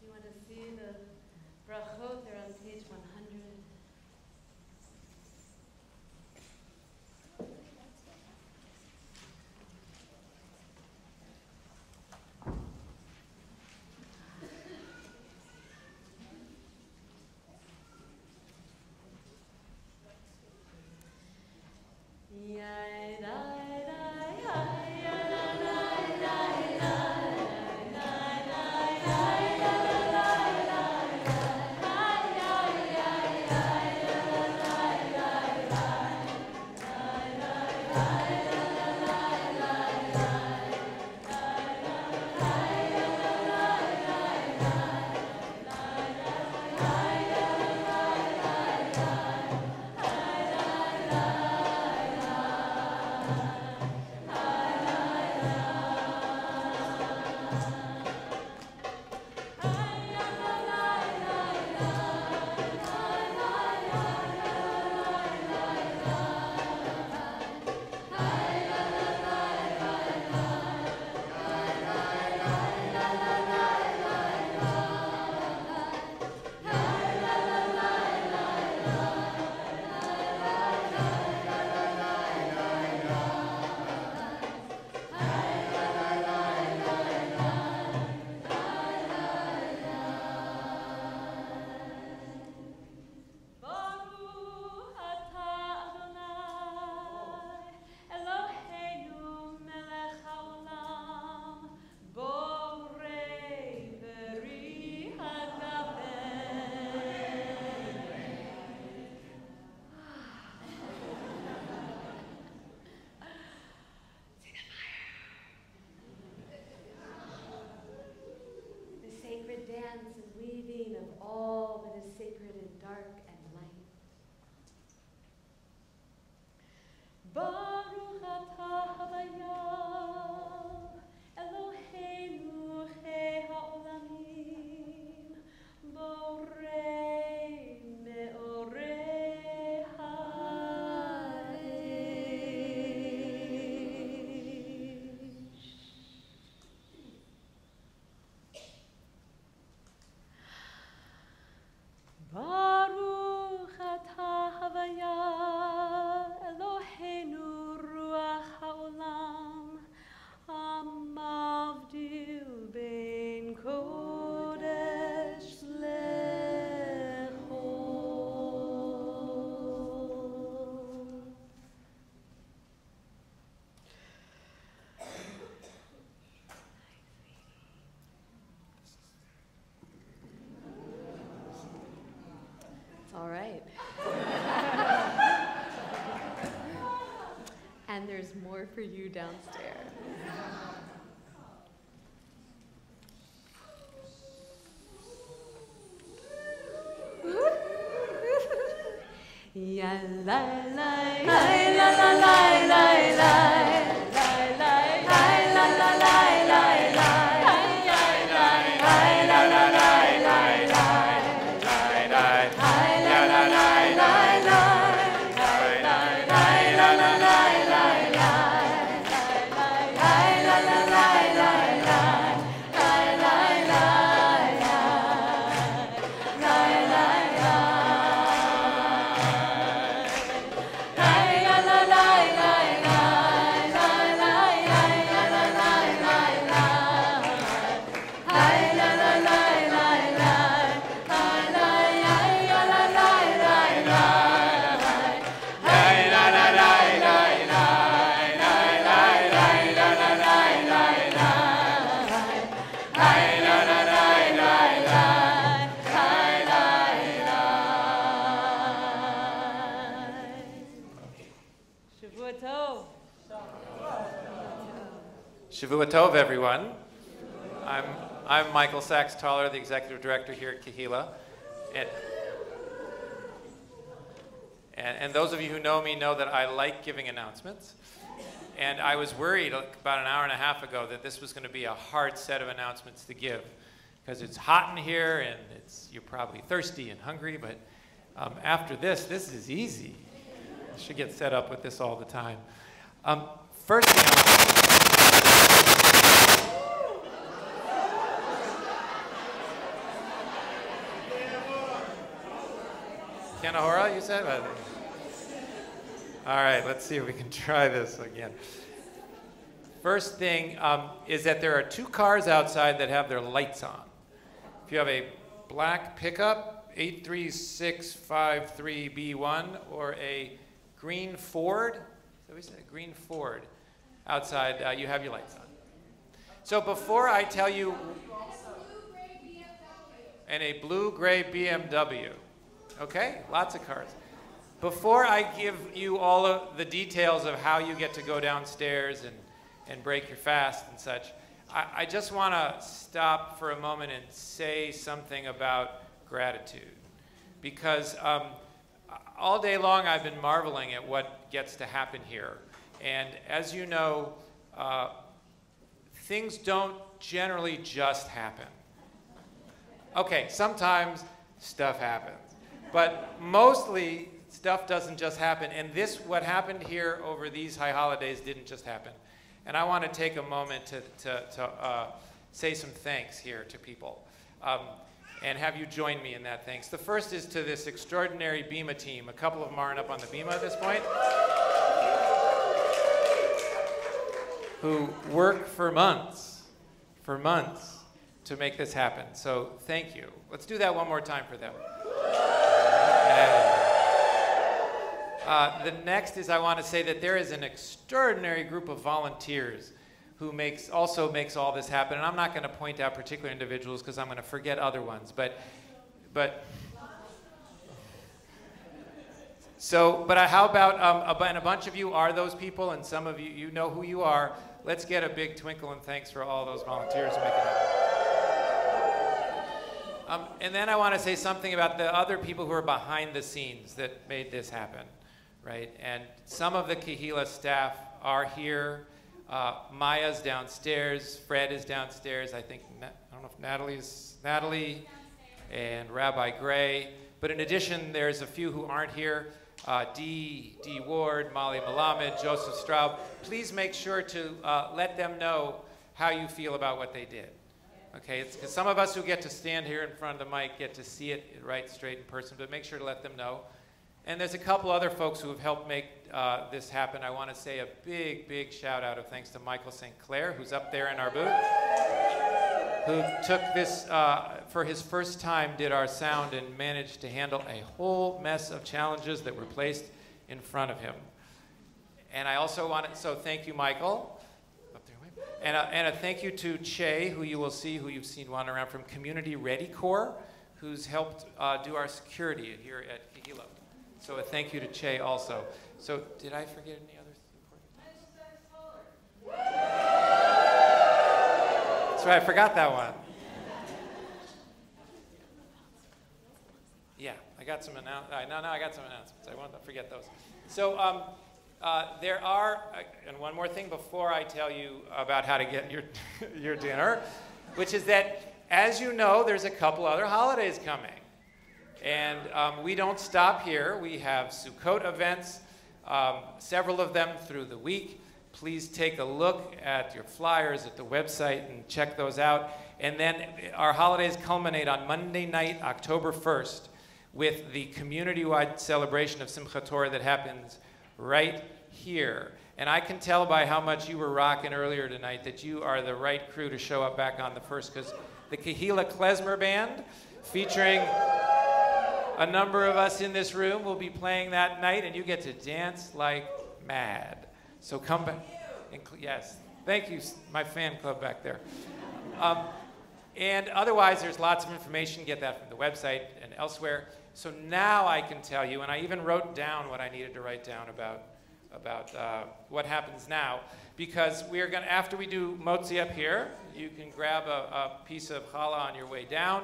You want to see the brachot? They're on page 100. Dance and weaving of all that is sacred in dark and light. Baruch atah havaya Eloheinu chei ha'olamim borei me'orei ha'esh. Baruch atah havaya Eloheinu All right. And there's more for you downstairs. Ya la la la la la la la la la la la Shavua Tov, everyone. I'm Michael Sachs-Toller, the executive director here at Kehillah. And those of you who know me know that I like giving announcements. And I was worried about an hour and a half ago that this was going to be a hard set of announcements to give, because it's hot in here and you're probably thirsty and hungry, but after this is easy. I should get set up with this all the time. First thing Kanahora, you said? All right, let's see if we can try this again. First thing is that there are 2 cars outside that have their lights on. If you have a black pickup, 83653B1, or a green Ford, so we said a green Ford outside, you have your lights on. So before I tell you, and a blue-gray BMW. Okay, lots of cars. Before I give you all of the details of how you get to go downstairs and break your fast and such, I just want to stop for a moment and say something about gratitude. Because all day long I've been marveling at what gets to happen here. And as you know, things don't generally just happen. Okay, sometimes stuff happens. But mostly, stuff doesn't just happen. And what happened here over these high holidays didn't just happen. And I want to take a moment to say some thanks here to people. And have you join me in that thanks. The first is to this extraordinary Bima team. A couple of them aren't up on the Bima at this point. Who work for months to make this happen. So thank you. Let's do that one more time for them. The next is I want to say that there is an extraordinary group of volunteers who also makes all this happen. And I'm not going to point out particular individuals because I'm going to forget other ones. But how about, and a bunch of you are those people, and some of you, you know who you are. Let's get a big twinkle and thanks for all those volunteers who make it happen. And then I want to say something about the other people who are behind the scenes that made this happen, right? And some of the Kehillah staff are here. Maya's downstairs. Fred is downstairs. I don't know if Natalie and Rabbi Gray. But in addition, there's a few who aren't here. Dee Ward, Molly Malamed, Joseph Straub. Please make sure to let them know how you feel about what they did. Okay, it's because some of us who get to stand here in front of the mic get to see it right straight in person, but make sure to let them know. And there's a couple other folks who have helped make this happen. I want to say a big, big shout out of thanks to Michael St. Clair, who's up there in our booth, who took this, for his first time, did our sound and managed to handle a whole mess of challenges that were placed in front of him. And I also want to, so thank you, Michael. And a thank you to Che, who you will see, who you've seen wandering around from Community Ready Corps, who's helped do our security here at Kehila. So a thank you to Che also. So did I forget any others important? That's right, I forgot that one. Yeah, I got some announcements. No, I got some announcements. I won't forget those. So there are, and one more thing before I tell you about how to get your dinner, which is that, as you know, there's a couple other holidays coming. And we don't stop here. We have Sukkot events, several of them through the week. Please take a look at your flyers at the website and check those out. And then our holidays culminate on Monday night, October 1st, with the community-wide celebration of Simchat Torah that happens right here. And I can tell by how much you were rocking earlier tonight that you are the right crew to show up back on the 1st, because the Kehila Klezmer Band, featuring a number of us in this room, will be playing that night, and you get to dance like mad. So come back. Yes, thank you, my fan club back there. And otherwise, there's lots of information. Get that from the website and elsewhere. So now I can tell you, and I even wrote down what I needed to write down about what happens now, because we are going to, after we do motzi up here, you can grab a piece of challah on your way down.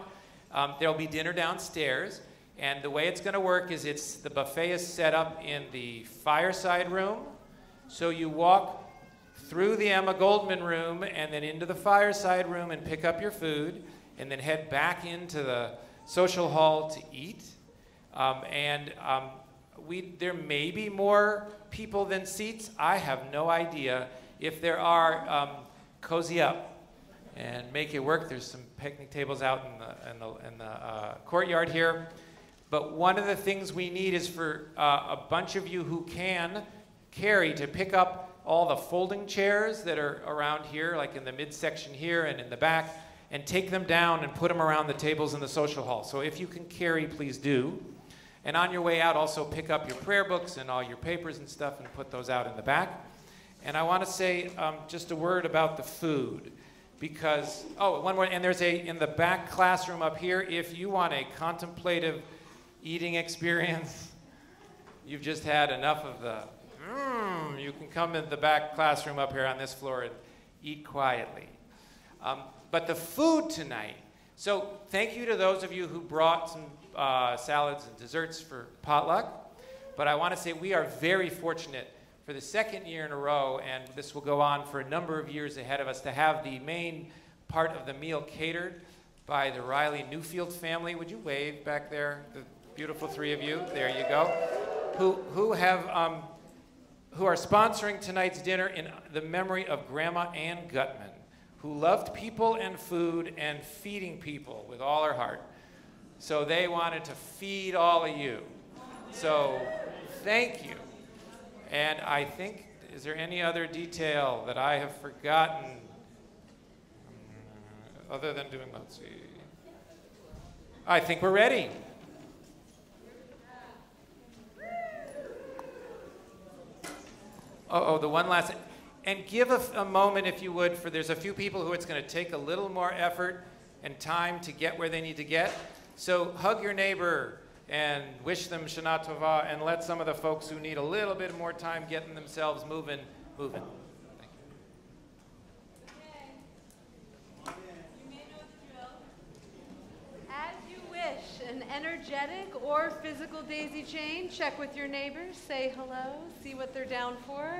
There'll be dinner downstairs, and the way it's going to work is the buffet is set up in the fireside room. So you walk through the Emma Goldman room and then into the fireside room and pick up your food, and then head back into the social hall to eat. There may be more people than seats. I have no idea. If there are, cozy up and make it work. There's some picnic tables out in the courtyard here. But one of the things we need is for a bunch of you who can carry to pick up all the folding chairs that are around here, like in the midsection here and in the back, and take them down and put them around the tables in the social hall. So if you can carry, please do. And on your way out, also pick up your prayer books and all your papers and stuff and put those out in the back. And I want to say just a word about the food, because, one more, and there's in the back classroom up here, if you want a contemplative eating experience, you've just had enough of the, you can come in the back classroom up here on this floor and eat quietly. But the food tonight, so thank you to those of you who brought some salads and desserts for potluck. But I want to say we are very fortunate for the second year in a row, and this will go on for a number of years ahead of us, to have the main part of the meal catered by the Riley Newfield family. Would you wave back there, the beautiful three of you? There you go. Who are sponsoring tonight's dinner in the memory of Grandma Ann Gutman, who loved people and food and feeding people with all her heart. So they wanted to feed all of you. So thank you. And I think, is there any other detail that I have forgotten other than doing motzi? I think we're ready. The one last, and give a moment, if you would, for there's a few people who it's going to take a little more effort and time to get where they need to get. So hug your neighbor and wish them Shana Tova, and let some of the folks who need a little bit more time getting themselves moving. Thank you. You may know the drill. As you wish, an energetic or physical daisy chain. Check with your neighbors, say hello, see what they're down for.